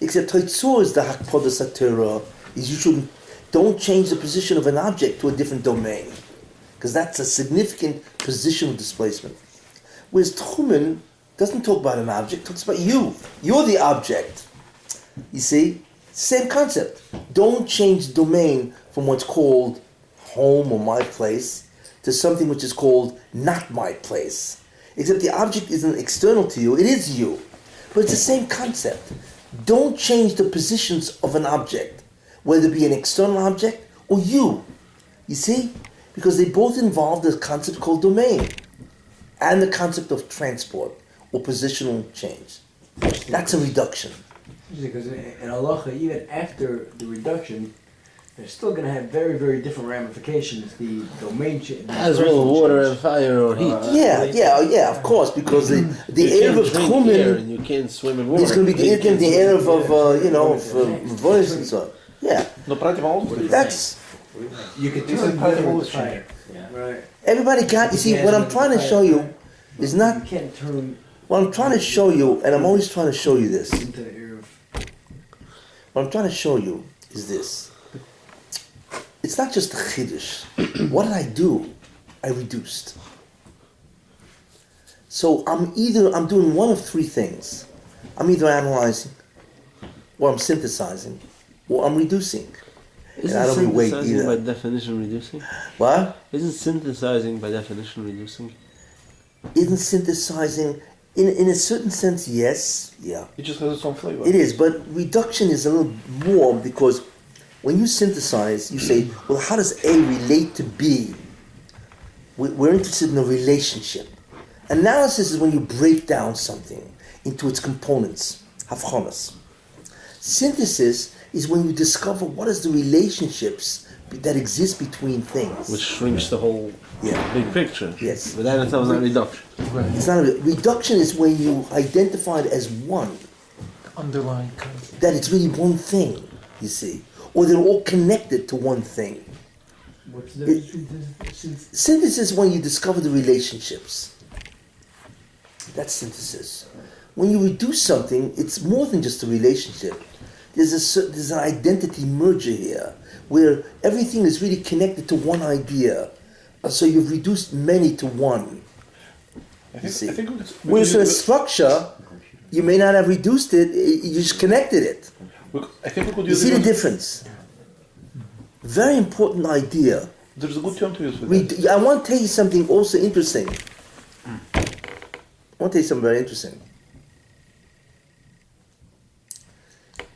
Except Toitzor is the hakpodas HaTorah, is don't change the position of an object to a different domain, because that's a significant positional displacement. Whereas tchumen doesn't talk about an object, talks about you. You're the object. You see? Same concept. Don't change the domain from what's called home or my place to something which is called not my place. Except the object isn't external to you, it is you. But it's the same concept. Don't change the positions of an object, whether it be an external object or you. You see? Because they both involve the concept called domain and the concept of transport or positional change. That's a reduction. Because in halacha, even after the reduction, they're still going to have very, very different ramifications. The domain change, As well, water and fire or heat. Yeah, of course, because the Erev of Tchumen, and you can't swim in water. it's going to be the Erev of voice and so on. Yeah, No, that's, you can This is turn part of water with evolution. fire. Yeah. Right. everybody got, you see, what I'm trying to show you is You not, can't turn what I'm trying to show you, and I'm always trying to show you this, into the air of what I'm trying to show you is this. It's not just a chiddush. What did I do? I reduced. So I'm doing one of 3 things. I'm either analyzing, or I'm synthesizing, or I'm reducing. Isn't I don't mean weight synthesizing either. by definition reducing? What? Isn't synthesizing by definition reducing? Isn't synthesizing, in a certain sense, yes, yeah. It just has its own flavor. It is, but reduction is a little more because when you synthesize, you say, well, how does A relate to B? We're interested in a relationship. Analysis is when you break down something into its components, havchonas. Synthesis is when you discover what is the relationships that exist between things. Which shrinks the whole big picture. Yes. But that itself is not reduction. It's not reduction is when you identify it as one. Underlying concept. That it's really one thing, you see. Or they're all connected to one thing. What's the difference between Synthesis is when you discover the relationships. That's synthesis. When you reduce something, it's more than just a relationship. There's an identity merger here, where everything is really connected to one idea. So you've reduced many to one. You see. Whereas in a structure, you may not have reduced it, you just connected it. I think we could You use see the difference? Very important idea. There's a good term to use with that. I want to tell you something also interesting. I want to tell you something very interesting.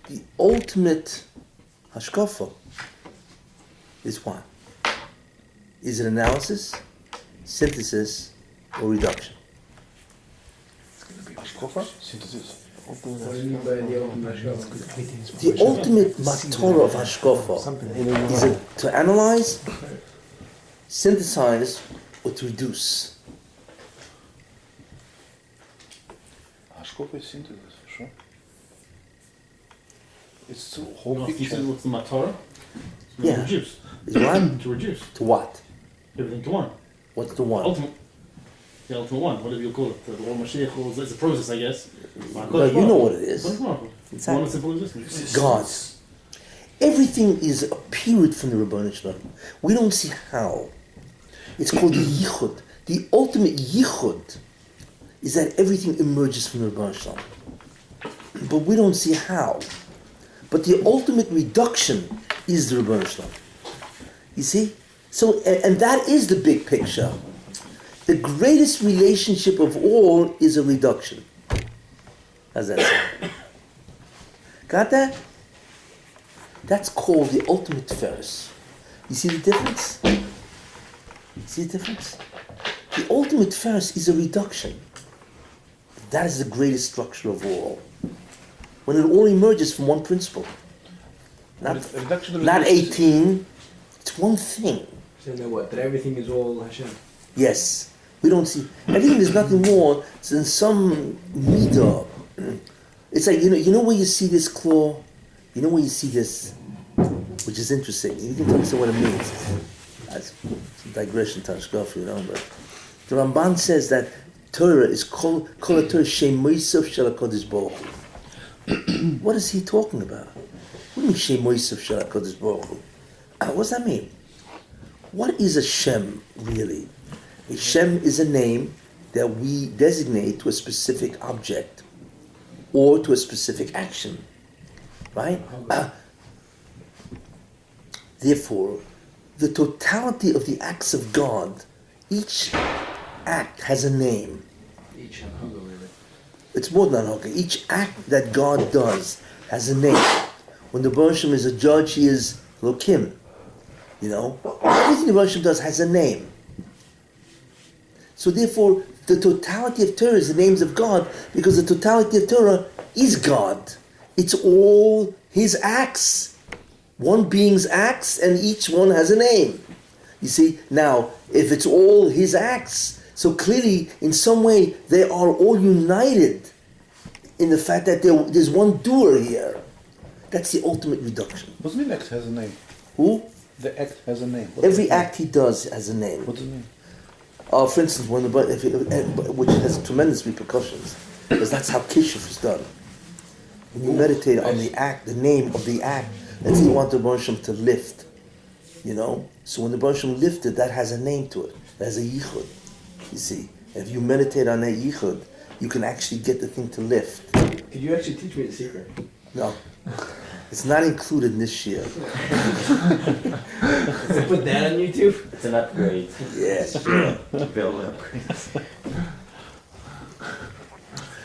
The ultimate hashkafa is what? Is it analysis, synthesis, or reduction? Synthesis. what do you mean by the ultimate hashkafa? The ultimate matorah of hashkafa is it to analyze, synthesize, or to reduce. Hashkafa is synthesis, for sure. It's the whole No, picture. what's the matorah? Yeah. Reduce. Is what? To reduce. To what? Everything to one. What's the one? Ultimate. The ultimate one, whatever you call it. The one Mashiach calls it's a process, I guess. Well, you know what it is. One Exactly. with simple existence. God. Everything is a period from the Rebbeinu Shalom. We don't see how. It's called the yichud. The ultimate yichud is that everything emerges from the Rebbeinu Shalom. But we don't see how. But the ultimate reduction is the Rebbeinu Shalom. You see? So, and that is the big picture. The greatest relationship of all is a reduction. How's that sound? Got that? That's called the ultimate Tiferes. You see the difference? See the difference? The ultimate Tiferes is a reduction. That is the greatest structure of all. When it all emerges from one principle. Not 18, it's one thing. So then what? That everything is all Hashem. Yes. We don't see everything is nothing more than some midah. It's like you know where you see this claw? You know where you see this, which is interesting. You can tell me what it means. That's a digression to Hashkafa, you know, but the Ramban says that Torah is kol Torah Shem Moisef Shel HaKadosh Baruch Hu. What is he talking about? What do you mean Shem Moisef Shel HaKadosh Baruch Hu? What does that mean? What is a Shem really? A Shem is a name that we designate to a specific object or to a specific action, right? Therefore, the totality of the acts of God, each act has a name. Each Hanukkah, really. It's more than Hanukkah. Each act that God does has a name. When the Baruch Shem is a judge, he is Lokim. You know, everything the Baruch Shem does has a name. So therefore, the totality of Torah is the names of God, because the totality of Torah is God. It's all His acts. One being's acts, and each one has a name. You see, now, if it's all His acts, so clearly, in some way, they are all united in the fact that there's one doer here. That's the ultimate reduction. What does it mean act has a name? Who? The act has a name. Every act he does has a name. What does it mean? For instance, which has tremendous repercussions, because that's how kishuf is done. When you meditate on the act, the name of the act, let's say you want the Baruch Shem to lift, you know. So when the Baruch Shem lifted, that has a name to it. That has a yichud. You see, if you meditate on that yichud, you can actually get the thing to lift. Could you actually teach me the secret? No, it's not included in this year. Put that on YouTube? It's an upgrade. Yeah, sure. Build upgrade.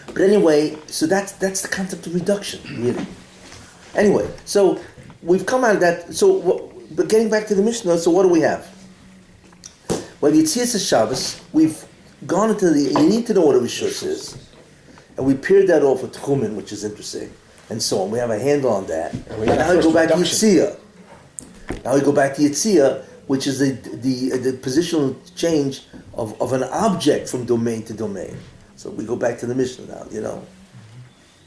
But anyway, so that's the concept of reduction, really. Anyway, so we've come out of that. So, but getting back to the Mishnah, so what do we have? Well, Yitzias Shabbos, we've gone into you need to know what a Rishus is. And we paired that off with Tchumen, which is interesting. and so on. We have a handle on that. And we And got now we go first back to reduction. Yitzia. Now we go back to Yitzia, which is the positional change of an object from domain to domain. So we go back to the Mishnah now,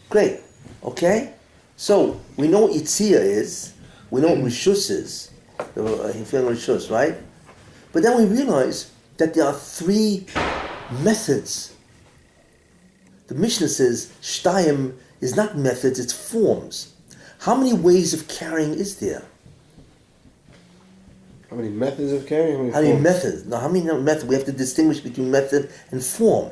Great. Okay? So we know what Yitzia is. We know what Rishus is. Rishus, right? But then we realize that there are three methods. The Mishnah says Shtayim is not methods, it's forms. How many ways of carrying is there? How many methods of carrying? How many methods? Now, how many methods? We have to distinguish between method and form.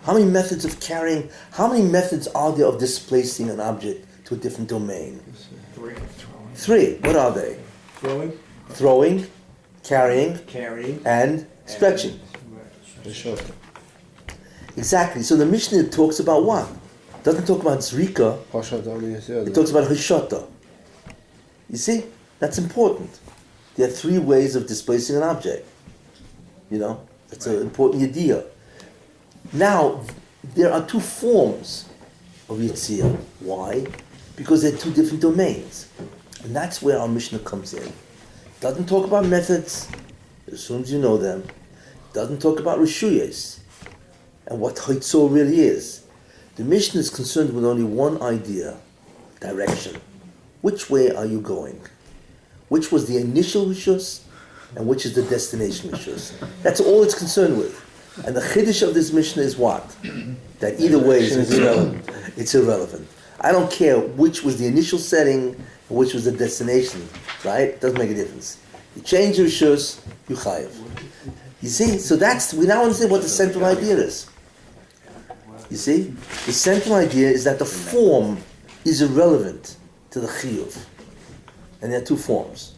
How many methods of carrying? How many methods are there of displacing an object to a different domain? Three. What are they? Throwing, carrying, and stretching. Exactly. So the Mishnah talks about what? It doesn't talk about zrika. It talks about hishata. You see? That's important. There are three ways of displacing an object. That's an important idea. Now, there are two forms of Yitzia. Why? Because they're two different domains. And that's where our Mishnah comes in. It doesn't talk about methods, as soon as you know them. It doesn't talk about Rishuyas and what Haitzor really is. The Mishnah is concerned with only one idea, direction. Which way are you going? Which was the initial Rishus and which is the destination Rishus. That's all it's concerned with. And the Chiddush of this Mishnah is what? That either way is irrelevant. It's irrelevant. I don't care which was the initial setting and which was the destination, right? It doesn't make a difference. You change your Rishus, you chayiv. You see? So we now understand what the central idea is. You see? The central idea is that the form is irrelevant to the chiyuv. And there are two forms.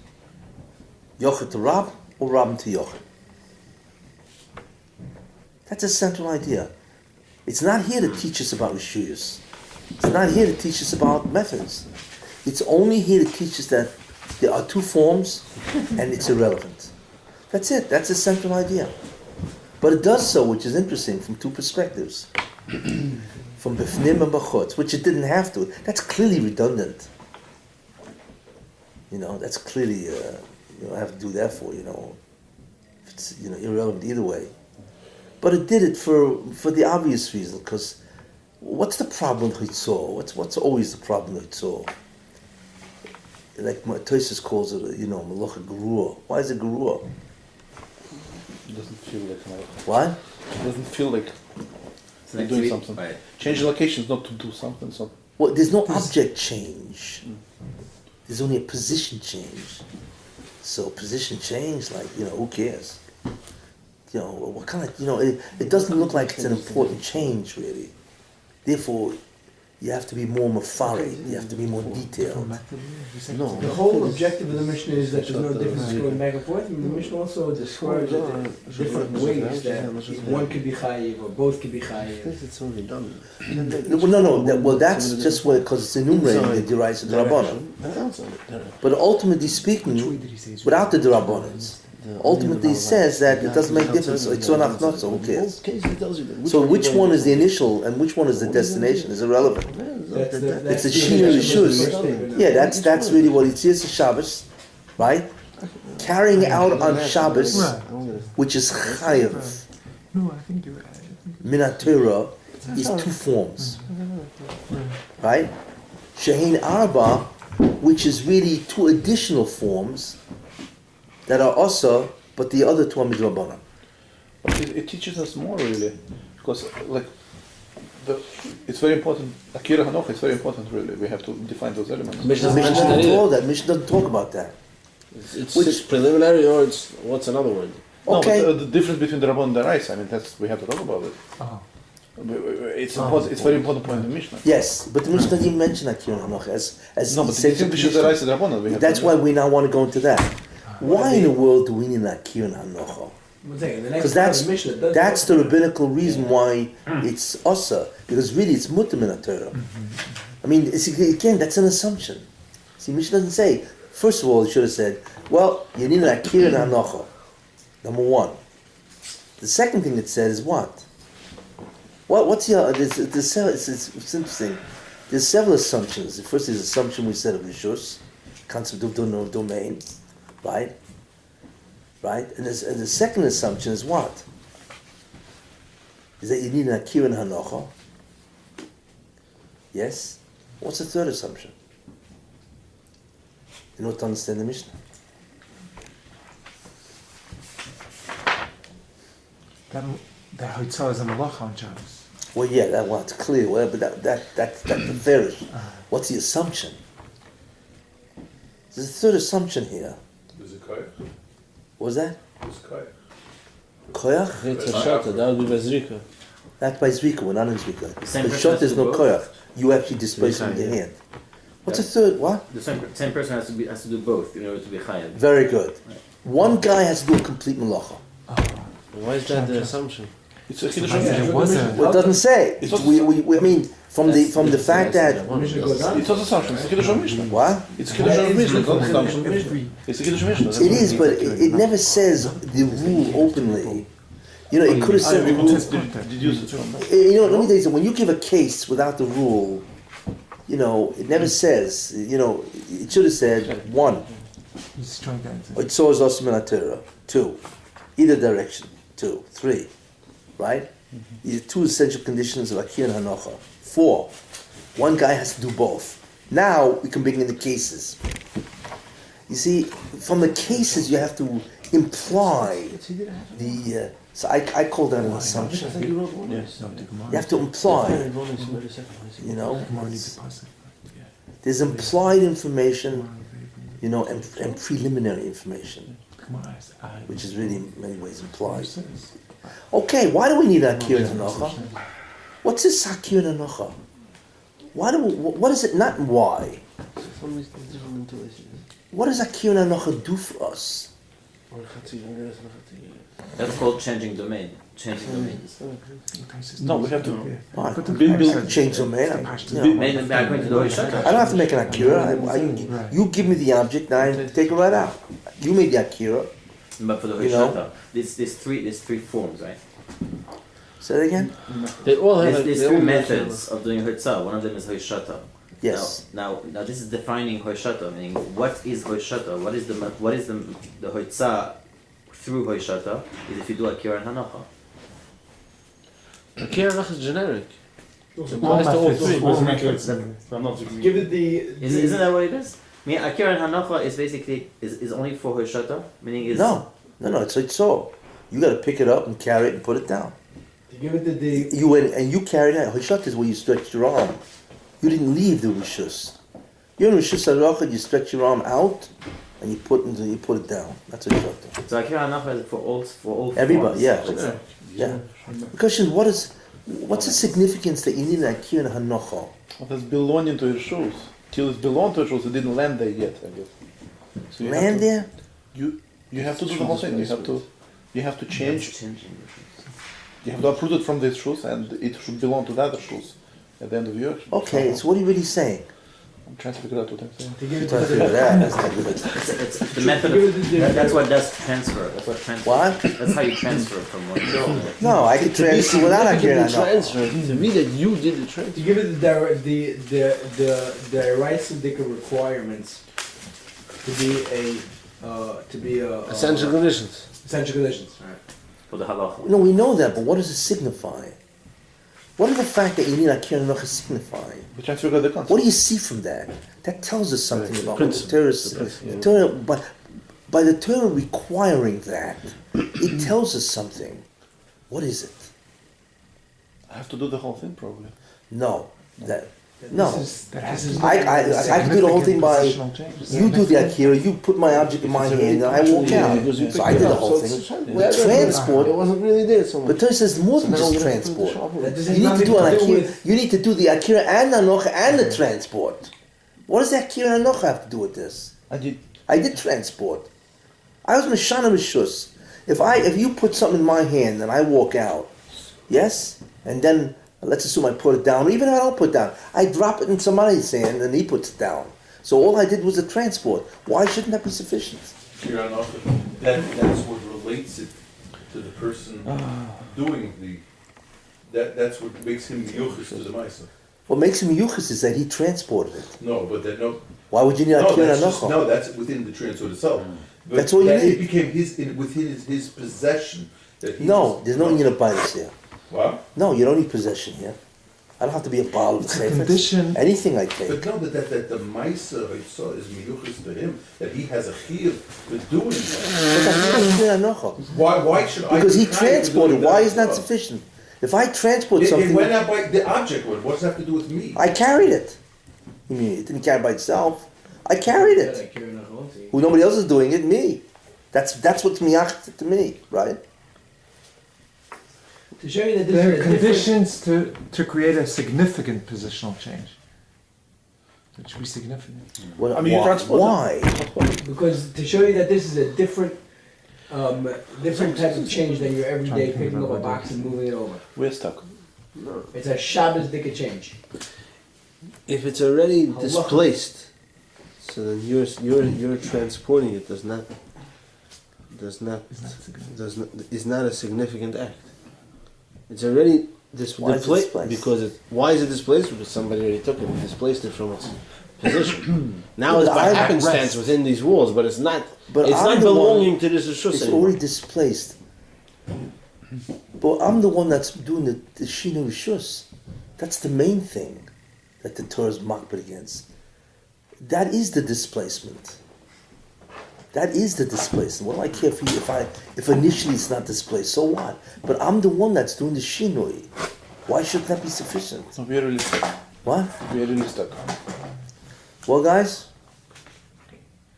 Yochid to Rab or Rab to Yochid. That's a central idea. It's not here to teach us about Rishuyas. It's not here to teach us about methods. It's only here to teach us that there are two forms and it's irrelevant. That's it. That's a central idea. But it does so, which is interesting, from two perspectives. From Bifnim and Bachutz, which it didn't have to. That's clearly redundant. That's clearly, you don't have to do that for, it's, irrelevant either way. But it did it for the obvious reason, because what's the problem with Hitzor? What's always the problem with Hitzor? Like Tosis calls it, Melocha Gerua. Why is it Gerua? It doesn't feel like What? It doesn't feel like So you're next doing week- something. Right. Change the locations, not to do something. So Well, there's no object change. There's only a position change. So position change, who cares? What kind of, it doesn't look like it's an important change, really. Therefore, you have to be more mafarid, you have to be more detailed. No. The whole objective of the Mishnah is that there's no difference going back and forth, and the Mishnah also describes it in different ways that one could be chayiv or both could be chayiv. It's already done. That's just because it's enumerating the derives of the Rabbanon. But ultimately speaking, without the Rabbanons, ultimately says that it doesn't make difference. So it's not so who cares? So which one is the initial and which one is the destination is irrelevant. It's a Shina Rishus. Yeah, that's really what it is. Shabbos, right? Carrying out on Shabbos, which is chayiv. No, I think you're Minat Torah is two forms, right? Shehin Arba, which is really two additional forms that are also, but the other two are midrabanan. but it teaches us more really, because it's very important. Akira Hanoch is very important really. We have to define those elements. Mishnah Mishnah doesn't mention that doesn't either. talk that. Mishnah doesn't talk about that. It's Which- preliminary, or it's what's another word? Okay. No, but the difference between the Rabban and the Rais, we have to talk about it. Oh. It's important. It's very important point in the Mishnah. Yes, but the Mishnah didn't mention Akira Hanoch as No, but essential the distinction the Rais and the Rabban. We have That's to why we now want to go into that. Why in the world do we need an Akira Hanoch? One second, the Because next part of the Mishnah does that's the rabbinical reason why it's asa, because really it's mutam in a Torah. I mean, again, that's an assumption. See, Mishnah doesn't say. First of all, it should have said, "Well, you need an akir and hanocha." Number one. The second thing it said is what? What's your? It's interesting. There's several assumptions. The first is the assumption we said of Rishus, concept of domain, right? Right? And the second assumption is what? Is that you need an Akira and Hanocha. Yes? What's the third assumption? In order to understand the Mishnah. That hotel is a malacha on Shabbos. Well, yeah, that's clear. Well, but that's the third. What's the assumption? There's a third assumption here. There's a koyach. What was that? There's koyach. Koyach? It's a shot, that would be Bezrika. That's by Zvika, we're not in Zvika. same The person shot has there's to do no both? koyach. You actually displace it with your hand. What's the third? What? The same person has to do both in order to be chayav. Very good. One guy has to do a complete malacha. Why is that the assumption? It's a It Kiddush wasn't. Well, it doesn't say. It's I mean, from the fact that It's not assumption. It's a Kiddush Mishnah. what It's a Kiddush Mishnah. It's not assumption. It's a Kiddush Mishnah. it is, but it never says the rule openly. You know, it could have said the rule. Did you use it from? You know, let me tell you something. When you give a case without the rule, you know, it never says. You know, it should have said 1. He's trying to answer. It saws us minatera. 2, either direction. 2, 3, right? These are 2 essential conditions of Akira and Hanocha. 4, one guy has to do both. Now we can bring in the cases. You see, from the cases you have to imply the. So I call that an assumption. Yes. You have to imply. You know, there's implied information, you know, and preliminary information, which is really in many ways implied. Okay, why do we need Akira and Hanocha? What's this Akira and Hanocha? What is it? Not why. What does Akira and Hanocha do for us? That's called changing domain. Changing domains. No, we have to. What? Change domain. You know, Maybe I'm going to do it. I don't have to make an Akira. You give me the object, and I take it right out. You made the Akira. But for the You know? hoishata, there's three forms, right? Say it again. They all have There's their three own methods of doing hoitzah. One of them is hoishata. Yes. Now this is defining hoishata, meaning what is hoishata? What is the hoitzah through hoishata? Is if you do akira and hanacha. Akira is generic. Applies to all three. Give it Isn't that what it is? I mean, akira and hanacha is basically is only for hoishata, meaning is No. It's so. You got to pick it up and carry it and put it down. to give it the You went and you carried it. Hoshat is where you stretch your arm. You didn't leave the rishus. You're in rishus haracha. You stretch your arm out and you put it down. That's hoshat. so akira and hanacha is for all Everybody, forms. yeah. The question is, what's the significance that you need an akira and hanocha? What is belonging to your shoes? Till it belonged to your shoes, it didn't land there yet, I guess. So you have Land to- there? You have to do the whole thing. You have to change. Changing. You have to uproot it from these shoes, and it should belong to the other shoes at the end of the year. Okay, so what are you really saying? I'm trying to figure out what I'm saying. to give You're it trying to figure that out. That's not good. It's the method of that's what does transfer. That's what transfer. What? That's how you transfer from one to another. No, I could transfer without akira and hanocha. transfer. To me, that you did the to transfer. give it the rights and requirements to be a Essential conditions. essential conditions. For the halacha. No, we know that, but what does it signify? What does the fact that you need akira and hanocha signify? We're trying to figure out the concept. What do you see from that? That tells us something about what the Principle. Torah is. The Torah, but by the Torah requiring that, it tells us something. What is it? I have to do the whole thing probably. No, no. That has I can do the whole thing by you do the akira, you put my object in my hand, and I walk out. So I did the whole thing. The transport, It wasn't really there so much. but Torah says more than just transport. You need to do an akira. You need to do the akira and the hanocha and the transport. What does the akira and hanocha have to do with this? I did transport. I was mishana mishus. If you put something in my hand and I walk out, yes, and then let's assume I put it down, or even if I don't put it down, I drop it in somebody's hand and he puts it down. So all I did was the transport. Why shouldn't that be sufficient? That's what relates it to the person doing that's what makes him the yuchus to the ma'isa. What makes him yuchas is that he transported it. No, but that no. Why would you need No, akira that's just, anocha? no, that's within the transport itself. But That's all you that need. It became within his possession. That he No, was- there's no inyan of bias here. What? No, you don't need possession here. I don't have to be a baal of the It's a sefer. condition. Anything I But take. no, that the Maisa Ritzah is miyuchis to him, that he has a chiyuv with doing that. Why should I? Because he be chayav with transported. doing Why that is not as well? sufficient? If I transport It something, went out by the object. What does that have to do with me? I carried it. You mean it didn't carry by itself? I carried it. Who nobody else is doing it? Me. That's what's miyach to me, right? To show you that this There are is a different... conditions to create a significant positional change. It should be significant. Well, I mean, you transport why? Because to show you that this is a different type of change than your everyday picking up a box and moving it over. We're stuck. It's a Shabbos dika change. If it's already Halacha. displaced, so then you're transporting it is not a significant act. It's already Why is it displaced displaced? because why is it displaced? Because somebody already took it and displaced it from its position. Now Yeah, it's but by I'm at happenstance rest. within these walls, but it's not. But It's I'm not the belonging one- to this rishus It's anymore. already displaced. But I'm the one that's doing the shinu rishus. That's the main thing that the Torah is makbid against. That is the displacement. That is the displacement. What do I care if initially it's not displaced? So what? But I'm the one that's doing the shinui. Why should that be sufficient? So we're really stuck. What? We're really stuck. Well, guys,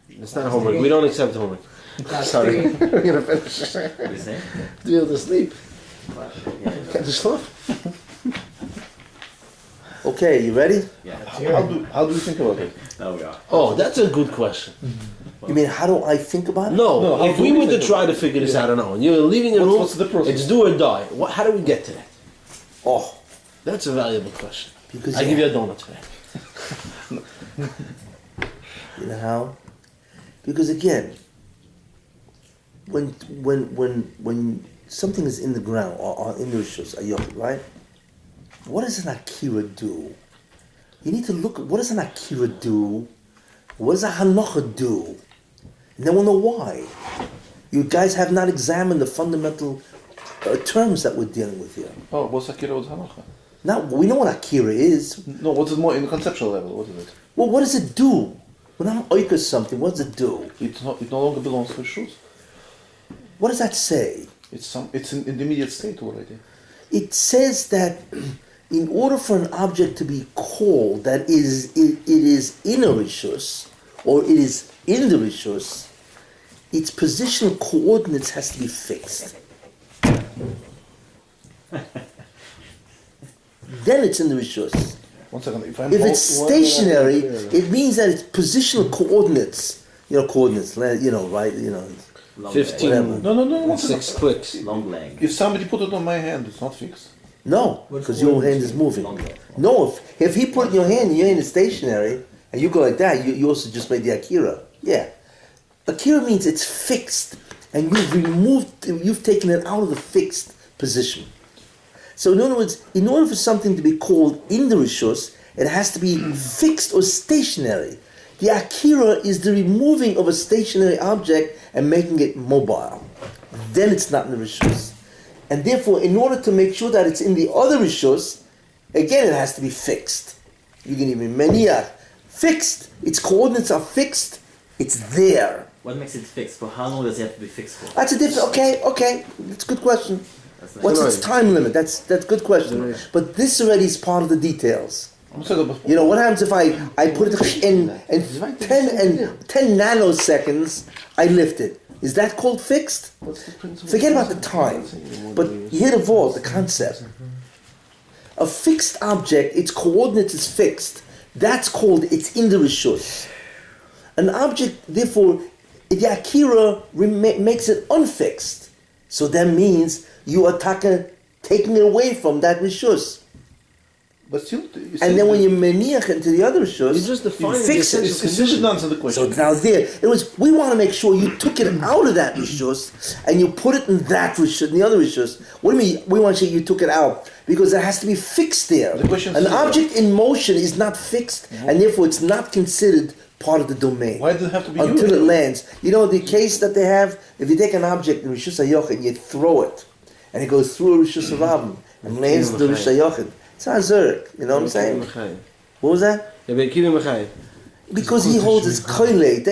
It's not homework. We don't accept homework. Sorry. We're gonna finish. What do you say? Do you have to sleep? Yeah. Can't you stop? okay, you ready? Yeah. How do you think about it? Now we are. Oh, that's a good question. You mean how do I think about it? No, how if do we we were to think try to figure this out on our own, you're leaving a room, What's the process? it's do or die. How do we get to that? Oh, That's a valuable question. because I give you a donut for that. you know how? Because again, when something is in the ground or in the rishus, right? What does an akira do? You need to look at what does an akira do? What does a hanocha do? And then we'll know why. You guys have not examined the fundamental terms that we're dealing with here. Oh, what's Akira, what's Halacha? Now we know what akira is. No, what's it more in the conceptual level? What is it? Well, what does it do? When I'm oika something, what does it do? It no longer belongs to Rishus. What does that say? It's in the immediate state already. It says that in order for an object to be called that it is in a rishus, or it is in the rishus, its positional coordinates has to be fixed. Then it's in the rishus. 1 second. If it's stationary, it means that its positional coordinates, coordinates, right, 15, Whatever. No. 1 6 second. clicks. Long leg. If somebody put it on my hand, it's not fixed. No, What's because your hand is moving. No, if he put it in your hand and your hand is stationary, and you go like that, you also just made the akira. Yeah. Akira means it's fixed, and you've taken it out of the fixed position. So in other words, in order for something to be called in the rishus, it has to be fixed or stationary. The akira is the removing of a stationary object and making it mobile. Then it's not in the rishus. And therefore, in order to make sure that it's in the other rishus, again it has to be fixed. You can even meniach. Fixed. Its coordinates are fixed. It's there. What makes it fixed? For how long does it have to be fixed for? That's a different. Okay. That's a good question. That's nice. What's its time limit? That's a good question. But this already is part of the details. 1 second, but You know what happens if I put it in 10 nanoseconds? I lift it. Is that called fixed? Forget about the time. But you hear the vault, the concept. A fixed object, its coordinates is fixed. That's called it's in the rishus. An object, therefore, the akira makes it unfixed. So that means you are taking it away from that rishus. But still, And then when you meniach into the other rishus, You just define you fix the it. It's just answer the So question. it's now there. It was, we want to make sure you took it out of that rishus and you put it in that rishus, in the other rishus. What do you mean? We want to say you took it out because it has to be fixed there. The question An is- object in motion is not fixed, and therefore it's not considered part of the domain. Why does it have to be Until you? it lands. You know the case that they have, if you take an object in Rishus HaYochid and you throw it, and it goes through a Rishus HaRabim and lands in the Rishus HaYochid, it's not Zurich, you know what I'm saying? What was that? Because he holds his koile.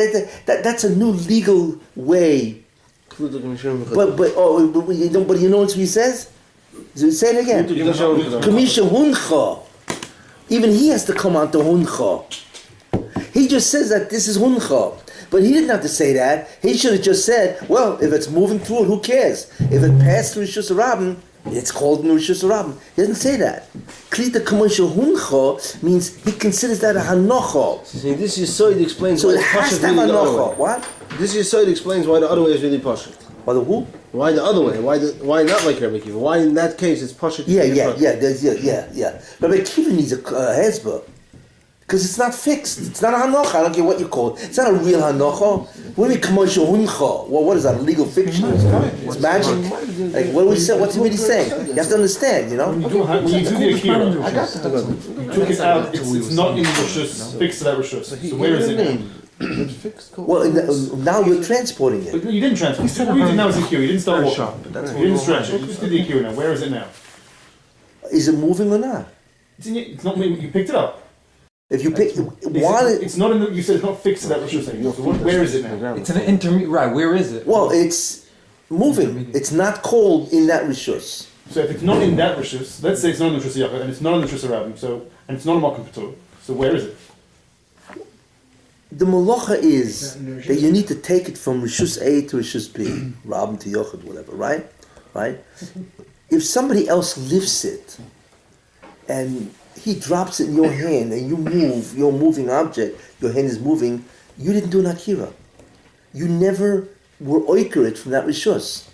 That's a new legal way. But you know what he says? Say it again. Kamisha huncha. Even he has to come on to huncha. He just says that this is huncha. But he didn't have to say that. He should have just said, well, if it's moving through it, who cares? If it passed through Rishus HaRabim, it's called Rishus HaRabim. He doesn't say that. Klita Kamisha huncha means he considers that a hanocha. See, this Yisoid explains So why it the has Pashat to have really a the other nocha. way. What? This Yisoid explains why the other way is really Pashat. By the who? Why the other way? Why not like Rabbi Kiva? Why in that case it's Pashat? Yeah. Rabbi Kiva needs a hezbollah. Because it's not fixed. It's not a hanocha. I don't care what you call it. It's not a real hanocha. When we commercial huncha, well, what is that? A legal fiction? It's magic. Like what do we say? What's he really saying? You have to understand, you know. When you do the Akira, you took it out. It's not in the Rishus, fixed to that Rishus. So where is it now? Well, now you're transporting it. But you didn't transfer. What you did now is Akira. You didn't start walking. You didn't stretch it. You just did the Akira now. Where is it now? Is it moving or not? It's not. You picked it up. If you pick, It's not in the. You said it's not fixed to that Rishus anymore. So where is it now? It's an intermediate. Right, where is it? well, it's moving. It's not called in that rishus. So if it's not in that Rishus, let's say it's not in the Rishus Yachid and it's not in the Rishus Rabim, and it's not a Makom Patur. So where is it? The malacha is that you need to take it from rishus A to rishus B, Rabin to Yochid, whatever, right? Right? If somebody else lifts it and he drops it in your hand and you move, your moving object, your hand is moving, you didn't do an akira. You never were oikered from that rishus.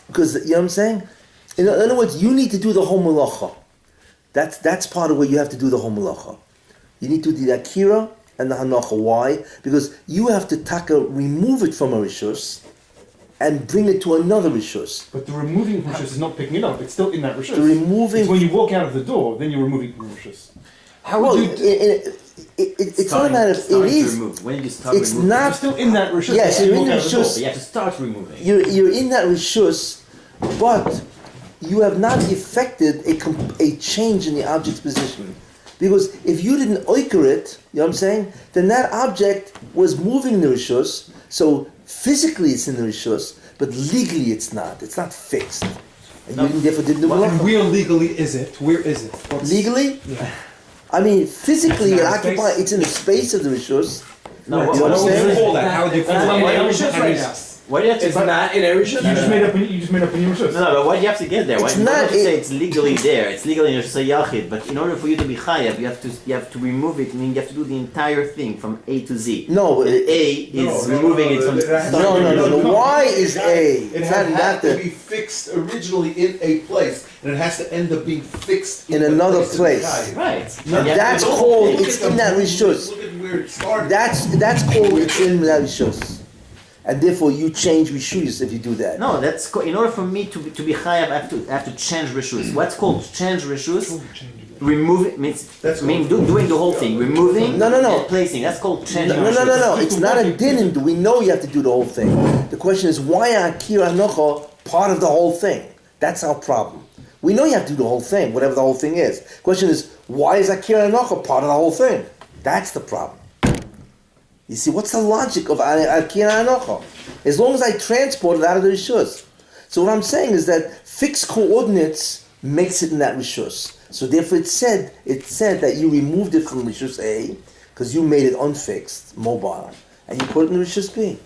Because, you know what I'm saying? In other words, you need to do the whole malacha. That's part of what you have to do the whole malacha. You need to do the akira and the hanacha. Why? Because you have to remove it from a rishus and bring it to another rishus. But the removing from Rishus is not picking it up. It's still in that Rishus. The removing. It's when you walk out of the door, then you're removing from Rishus. How Well, would you? it's not a matter of it is. When you start It's removing, You're not. still in that Rishus. Yes, when you're you in walk the out of the door. Rishus. but you have to start removing. You're in that rishus, but you have not effected a change in the object's position. Because if you didn't oiker it, you know what I'm saying, then that object was moving in the rishus, so physically it's in the rishus, but legally it's not. It's not fixed. And you therefore didn't do And malacha. where legally is it? Where is it? What's- Legally? I mean, physically It's it not a occupies, space? it's in the space of the rishus. No, You know what what I'm would you saying? call that? How would you call That's that? not in a Rishus right now. Why do you have to? It's not in a Rishus. You just made up. You just made up a new Rishus. No, but why do you have to get there? Why It's why not- don't you say it's legally there? It's legally in Rishus Yachid, but in order for you to be chayav, you have to remove it. I mean, you have to do the entire thing from A to Z. No, And A is removing it from. no. The Y is A. It It's had not to the. be fixed originally in a place, and it has to end up being fixed In the another of the place. Chayim. Right. And that's called, it's in that rishus. Look at where it started. That's called it's in that rishus. And therefore you change rishus if you do that. No, in order for me to be chayav, I have to change rishus. What's called change rishus? Remove means doing the whole thing. Removing No. and placing. That's called changing rishus. No. It's not a din. We know you have to do the whole thing. The question is why are akira hanocha part of the whole thing? That's our problem. We know you have to do the whole thing, whatever the whole thing is. The question is why is akira hanocha part of the whole thing? That's the problem. You see, what's the logic of akira hanocha? As long as I transport it out of the rishus. So what I'm saying is that fixed coordinates makes it in that rishus. So therefore it said that you removed it from rishus A because you made it unfixed, mobile, and you put it in rishus B.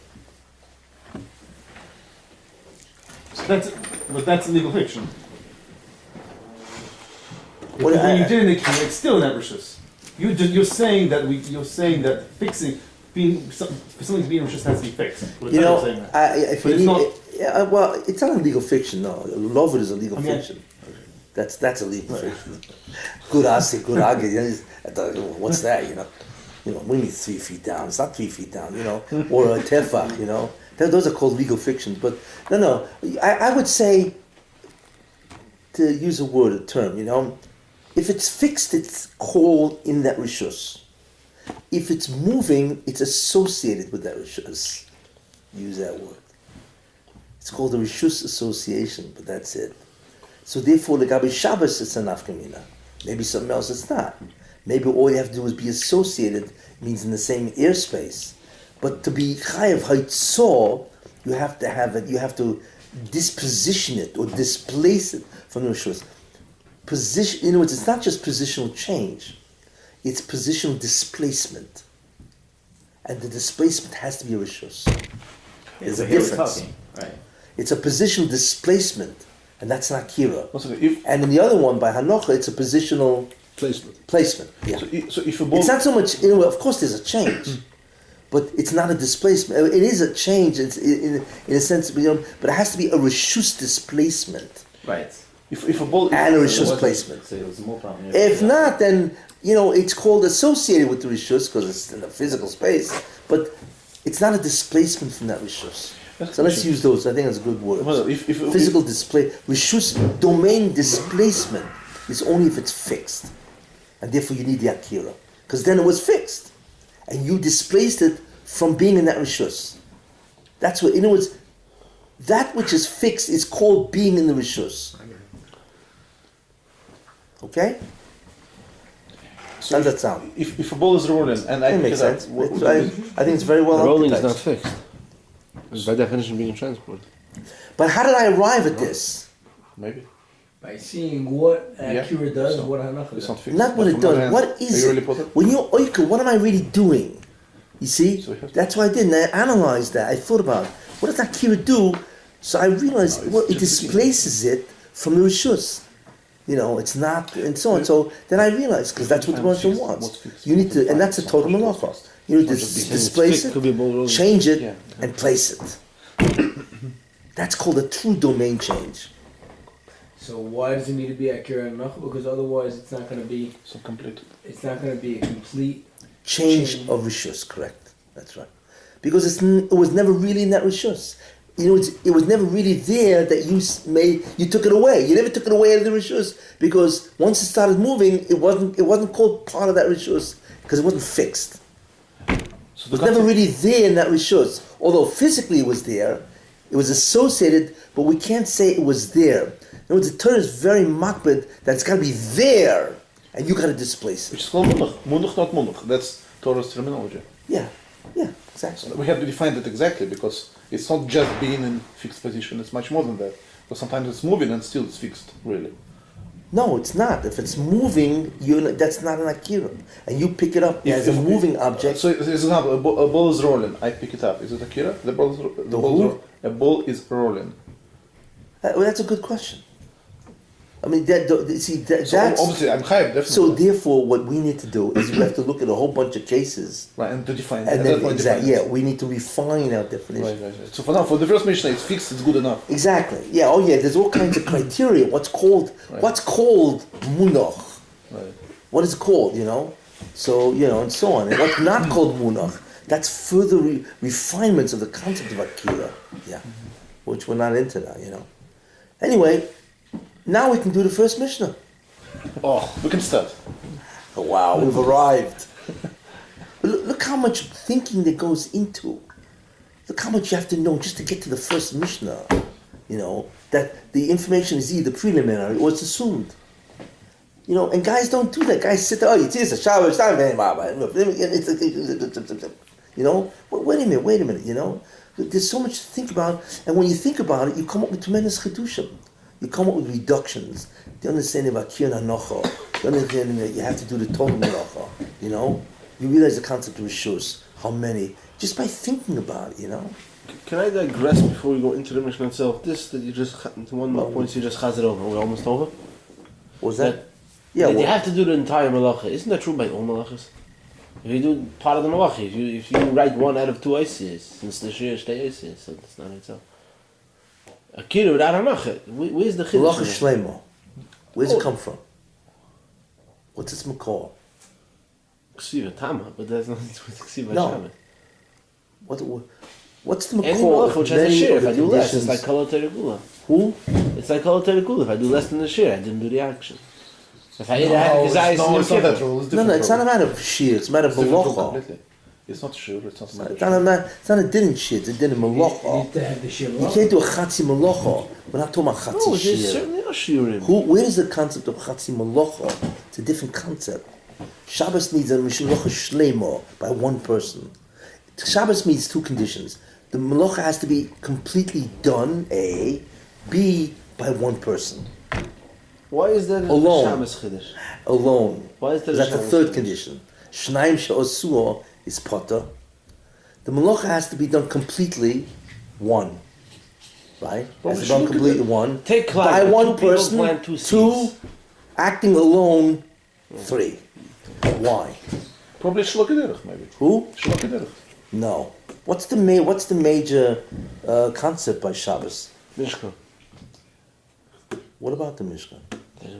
But that's legal fiction. What- When you did in the Akira, it's still in that Rishus. You're saying that fixing for something to be in Rishus has to be fixed. Well, it's You not know, saying that. if But you it's need, not- well, it's not a legal fiction. No, love it is a legal I mean, fiction. That's a legal fiction. Good asik, good agi. What's that? We need 3 feet down. It's not 3 feet down. Or a tefach. Those are called legal fictions. But no. I would say, to use a term. If it's fixed, it's called in that rishus. If it's moving, it's associated with that rishus. Use that word. It's called a rishus association, but that's it. So therefore, the Gabi Shabbos, it's a nafkamina. Maybe something else it's not. Maybe all you have to do is be associated, means in the same airspace. But to be chayav haitzor, you have to have it, you have to disposition it or displace it from the rishus. Position, in other words, it's not just positional change, it's positional displacement. And the displacement has to be a rishus. There's a difference. Right. It's a positional displacement, and that's not kira. Also, And in the other one, by hanocha, it's a positional placement. Yeah. So if a ball, It's not so much, of course there's a change, but it's not a displacement. It is a change in a sense, but it has to be a rishus displacement. Right. if a ball And a is, rishus placement. So it was more problem. If not, then, it's called associated with the rishus because it's in a physical space, but it's not a displacement from that rishus. So let's use those. I think that's a good word. Well, Physical display, rishus, domain displacement is only if it's fixed. And therefore you need the akira. Because then it was fixed. And you displaced it from being in that rishus. That's what, in other words, that which is fixed is called being in the rishus. Okay? so How does that sound? if a ball is rolling and I That pick makes it up, sense. I think it's very well Rolling is archetyped. not fixed. It's by definition being transported. But how did I arrive at this? maybe By seeing what Yeah. Akira does, So, what Hanacha it's does. not fixed. Not what But it from the other does. hand, What is are you it? really put it? When you're oika, what am I really doing? You see? So you have to- That's what I did. And I analyzed that. I thought about what does Akira do? So I realized, it displaces it from the rishus. It's not, and so on. So then I realized, because that's what the person wants. You need to, and that's a total malacha. You need to displace Could be a ball it, rolling. change it, Yeah. and place it. That's called a true domain change. So why does it need to be Akira and Hanacha? Because otherwise it's not going to be. So complete. It's not going to be a complete. Change of rishus, correct. That's right. Because it was never really in that rishus. It was never really there that you took it away. You never took it away out of the rishus because once it started moving, it wasn't called part of that rishus because it wasn't fixed. So It was never really there in that rishus. Although physically it was there, it was associated, but we can't say it was there. In other words, the Torah is very makbid that it's got to be there, and you got to displace which it. is called munach. Munach, not munach. That's Torah's terminology. Yeah, exactly. We have to define it exactly because it's not just being in fixed position. It's much more than that. Because sometimes it's moving and still it's fixed. Really. No, it's not. If it's moving, that's not an akira, and you pick it up as a moving object. So, for example, a ball is rolling. I pick it up. Is it akira? The ball is a ball is rolling. That's a good question. I mean, that's Obviously, I'm high, definitely. so. Therefore, what we need to do is we have to look at a whole bunch of cases, right, and to define. and at then that point define it. we need to refine our definition. Right. So for now, for the first Mishnah, it's fixed. It's good enough. Exactly. Yeah. Oh, yeah. There's all kinds of criteria. What's called munach? Right. What is it called? So and so on. And what's not called munach? That's further refinements of the concept of akira. Yeah, which we're not into now. Anyway, now we can do the first Mishnah. Oh, we can start. Oh, wow, we've arrived. Look how much thinking there goes into. Look how much you have to know just to get to the first Mishnah. That the information is either preliminary or it's assumed. And guys don't do that. Guys sit there, it is a Shabbos time. Wait a minute, There's so much to think about, and when you think about it, you come up with tremendous chidushim. You come up with reductions. The understanding about Kiyun HaNocha, the understanding that you have to do the total Melacha, You realize the concept of Rishus, how many, just by thinking about it, Can I digress before we go into the Mishnah itself? This that you just, one more point you just chazed over. We're almost over. What was that? That you have to do the entire malacha. Isn't that true by all malachas? If you do part of the malacha, if you write one out of two ICs, since the shir stay ICs, so that's not itself. Akira without hanacha. Where's the chiddush? Malacha Shlema. Where's it come from? What's its makor? Ksiva Tama, but there's nothing to do with Ksiva No. Shabbos. What's the Any makor? malach which has a share, if I do less, it's like Kol Terigula. Who? It's like Kol Terigula. If I do less than the share, I didn't do the action. If I ate a No, his eyes it's not that rule. It's No, different it's not a rule. matter of shear. It's a matter of It's different rule malacha. completely. It's not sure. It's not a matter of It's not a matter. It's not a din shear. It's a din You malacha. need to have the shir. You can't do a chatzi malacha. We're not talking about No, chatzi there's shear. certainly no shiurim. Where is the concept of chatzi malacha? It's a different concept. Shabbos needs a malacha shlema by one person. Shabbos means two conditions. The malacha has to be completely done, A. B, by one person. Why is that a Alone. Shabbos Chiddush? Alone. Why is that a That's the Shabbos third Chiddush? condition. Shnaim she'osua is potter. The malacha has to be done completely, one. Right? Has to be done completely one. Take cloud. By one Two people person. plant two Two, seeds. acting alone. Three. Why? Probably Shlokederich, maybe. Who? Shlokederich. No. What's the major concept by Shabbos? Mishkan. What about the Mishnah?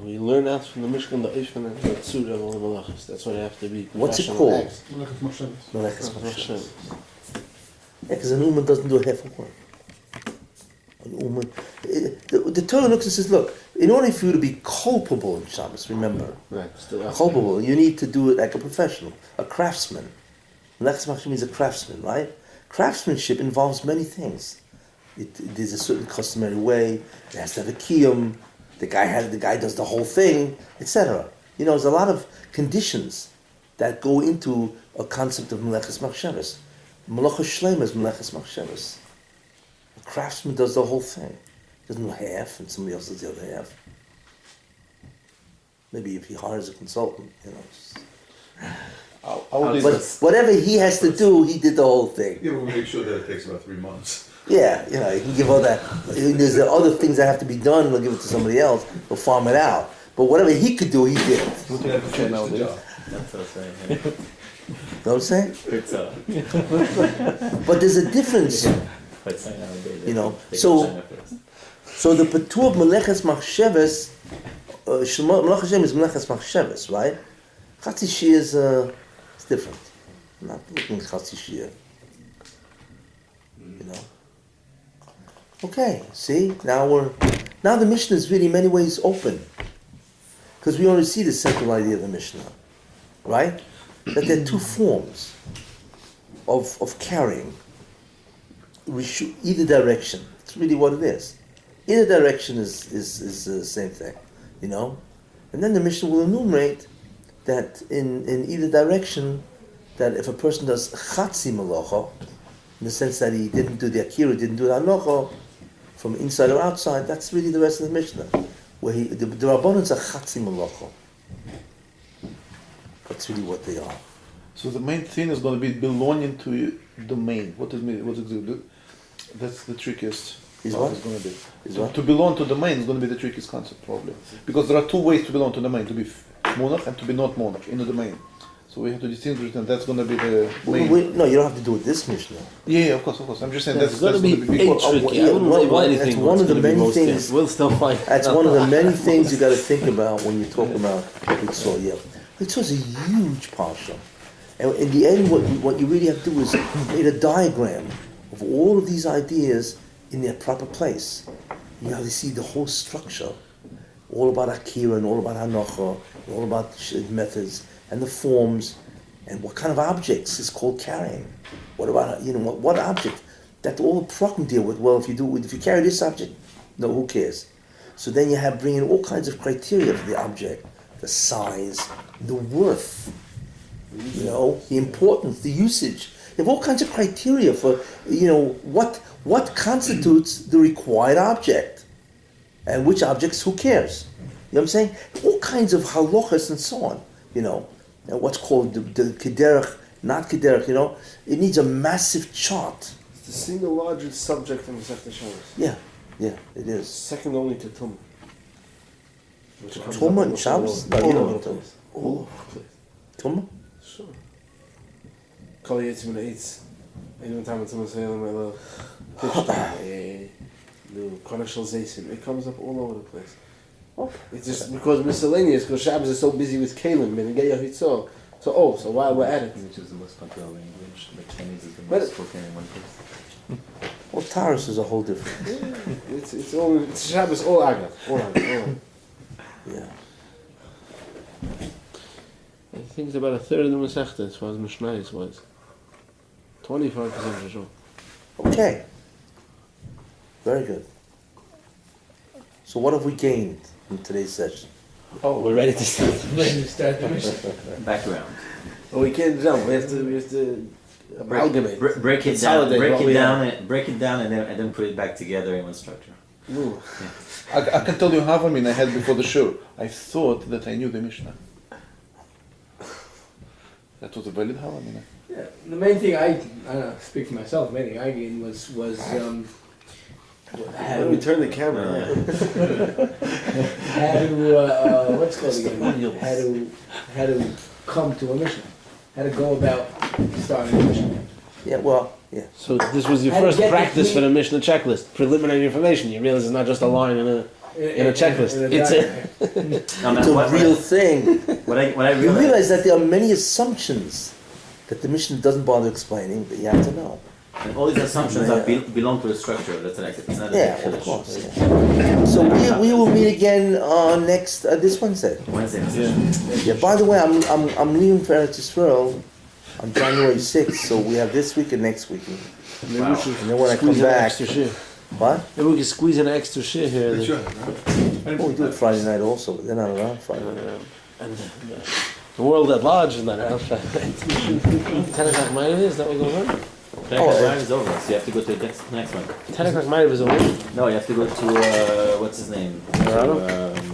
We learn out from the Mishkan, the Eishman, and the Tzura, and all the Malachas. That's what I have to be. What's it professional called? acts. Meleches Oh, Moshe. Hashem. Yeah, because an Uman doesn't do a half a work. An Uman, the Torah looks and says, look, in order for you to be culpable in Shabbos, remember, Right, still out. culpable, you need to do it like a professional, a craftsman. Meleches Moshe means a craftsman, right? Craftsmanship involves many things. There's a certain customary way. It has to have a kiyum. The guy does the whole thing, etc. You know, there's a lot of conditions that go into a concept of meleches machshavos. Malacha shlema is meleches machshavos. A craftsman does the whole thing. He doesn't do half, and somebody else does the other half. Maybe if he hires a consultant, you know. But whatever he has to do, he did the whole thing. Yeah, we'll make sure that it takes about 3 months. Yeah, you know, you can give all that. There's the other things that have to be done. He'll give it to somebody else. He'll farm it out. But whatever he could do, he did. You have to finish the job. That's what I'm saying. Know what I'm saying? It's But there's a difference, quite saying nowadays. you know. They So, go China first. so the patur of meleches machshavos, meleches Hashem is meleches machshavos, right? Chatzi shir is it's different. I'm not looking at chatzi shir. You know. Okay, see, now the Mishnah is really in many ways open. Because we only see the central idea of the Mishnah. Right? That there are two forms of carrying. Either direction. It's really what it is. Either direction is the same thing. You know? And then the Mishnah will enumerate that in either direction, that if a person does chatzi malacha, in the sense that he didn't do the akira, didn't do the halacha, from inside or outside, that's really the rest of the Mishnah. Where the Rabbanans are chatzi malacha. That's really what they are. So the main thing is going to be belonging to the main. What does mean? What's exactly? That's the trickiest. Is part what? Is going to be. Is what? To belong to the main is going to be the trickiest concept probably, because there are two ways to belong to the main: to be monarch and to be not monarch in the domain. So we have to distinguish, and that's going to be the main. No, you don't have to do it this Mishnah. Yeah, of course. I'm just saying It's that's going to be because tricky. yeah, I wouldn't label that's anything. one what's of the gonna be many most things- there. We'll still find. That's one of the many things you got to think about when you talk about Ritzor. Yeah, Ritzor is a huge parsha, and in the end, what you really have to do is create a diagram of all of these ideas in their proper place. You have to see the whole structure, all about Akira and all about Hanocha, all about methods and the forms, and what kind of objects is called carrying. What about what object? That all the program deal with. Well, if you carry this object, no, who cares? So then you have bringing all kinds of criteria for the object, the size, the worth, the importance, the usage. You have all kinds of criteria for what constitutes the required object, and which objects, who cares? You know what I'm saying? All kinds of halachas and so on. And what's called the kederach, not kederach. It needs a massive chart. It's the single largest subject in Maseches Shabbos. Yeah, it is. Second only to Tumah. Tumah and Shabbos? No, you don't know Tumah. All over the place. Tumah? Sure. Kol Yitzim and Eitz. Anyone time Tumah say, my love. The Konashal Zaysim. It comes up all over the place. It's just because miscellaneous, because Shabbos is so busy with Kalim and Geya Hitzah. So while we're at it. Which is the most popular language. The Chinese is the But- most spoken in one place. Well, Taurus is a whole different. It's Shabbos all Agav. All Agav. Yeah. I think it's about a third of the Maseches as far as Mishnayos was. 25% for sure. Okay. Very good. So what have we gained in today's session? Oh, we're ready to start. Ready to start the mission. Background. Well, we can't jump. We have to amalgamate. Break it down. Consolidate what we Break it down, and then put it back together in one structure. Ooh. I can tell you half a minute I had before the show. I thought that I knew the Mishnah. That was a valid half a minute. Yeah, the main thing I don't know, speak for myself, the main thing I gained was How do we turn the camera? how to what's it called again? How to come to a mission. How to go about starting a mission. Yeah, well, yeah. So this was your How to first get the practice for clean- the Mishnah checklist. Preliminary information. You realize it's not just a line in a checklist. It's No, man, It's a real thing. What I You realized. realize that there are many assumptions that the mission doesn't bother explaining, but you have to know. And all these assumptions belong to the structure. That's an it's not Yeah, an of course. Yeah. So we will meet again next this Wednesday. Wednesday. Yeah. By the way, I'm leaving for Eretz Yisrael on January 6th, so we have this week and next week. Maybe we should And then when I come squeeze in an back, extra shit. what? Maybe we can squeeze in an extra shit here. Oh, we do it Friday night also, but they're not around Friday night. And the world at large is not around Friday night. 10 o'clock Ma'ariv, is that what goes on? Time is over, so you have to go to the next one. 10 o'clock Ma'ariv is over. No, you have to go to what's his name? Toronto? To,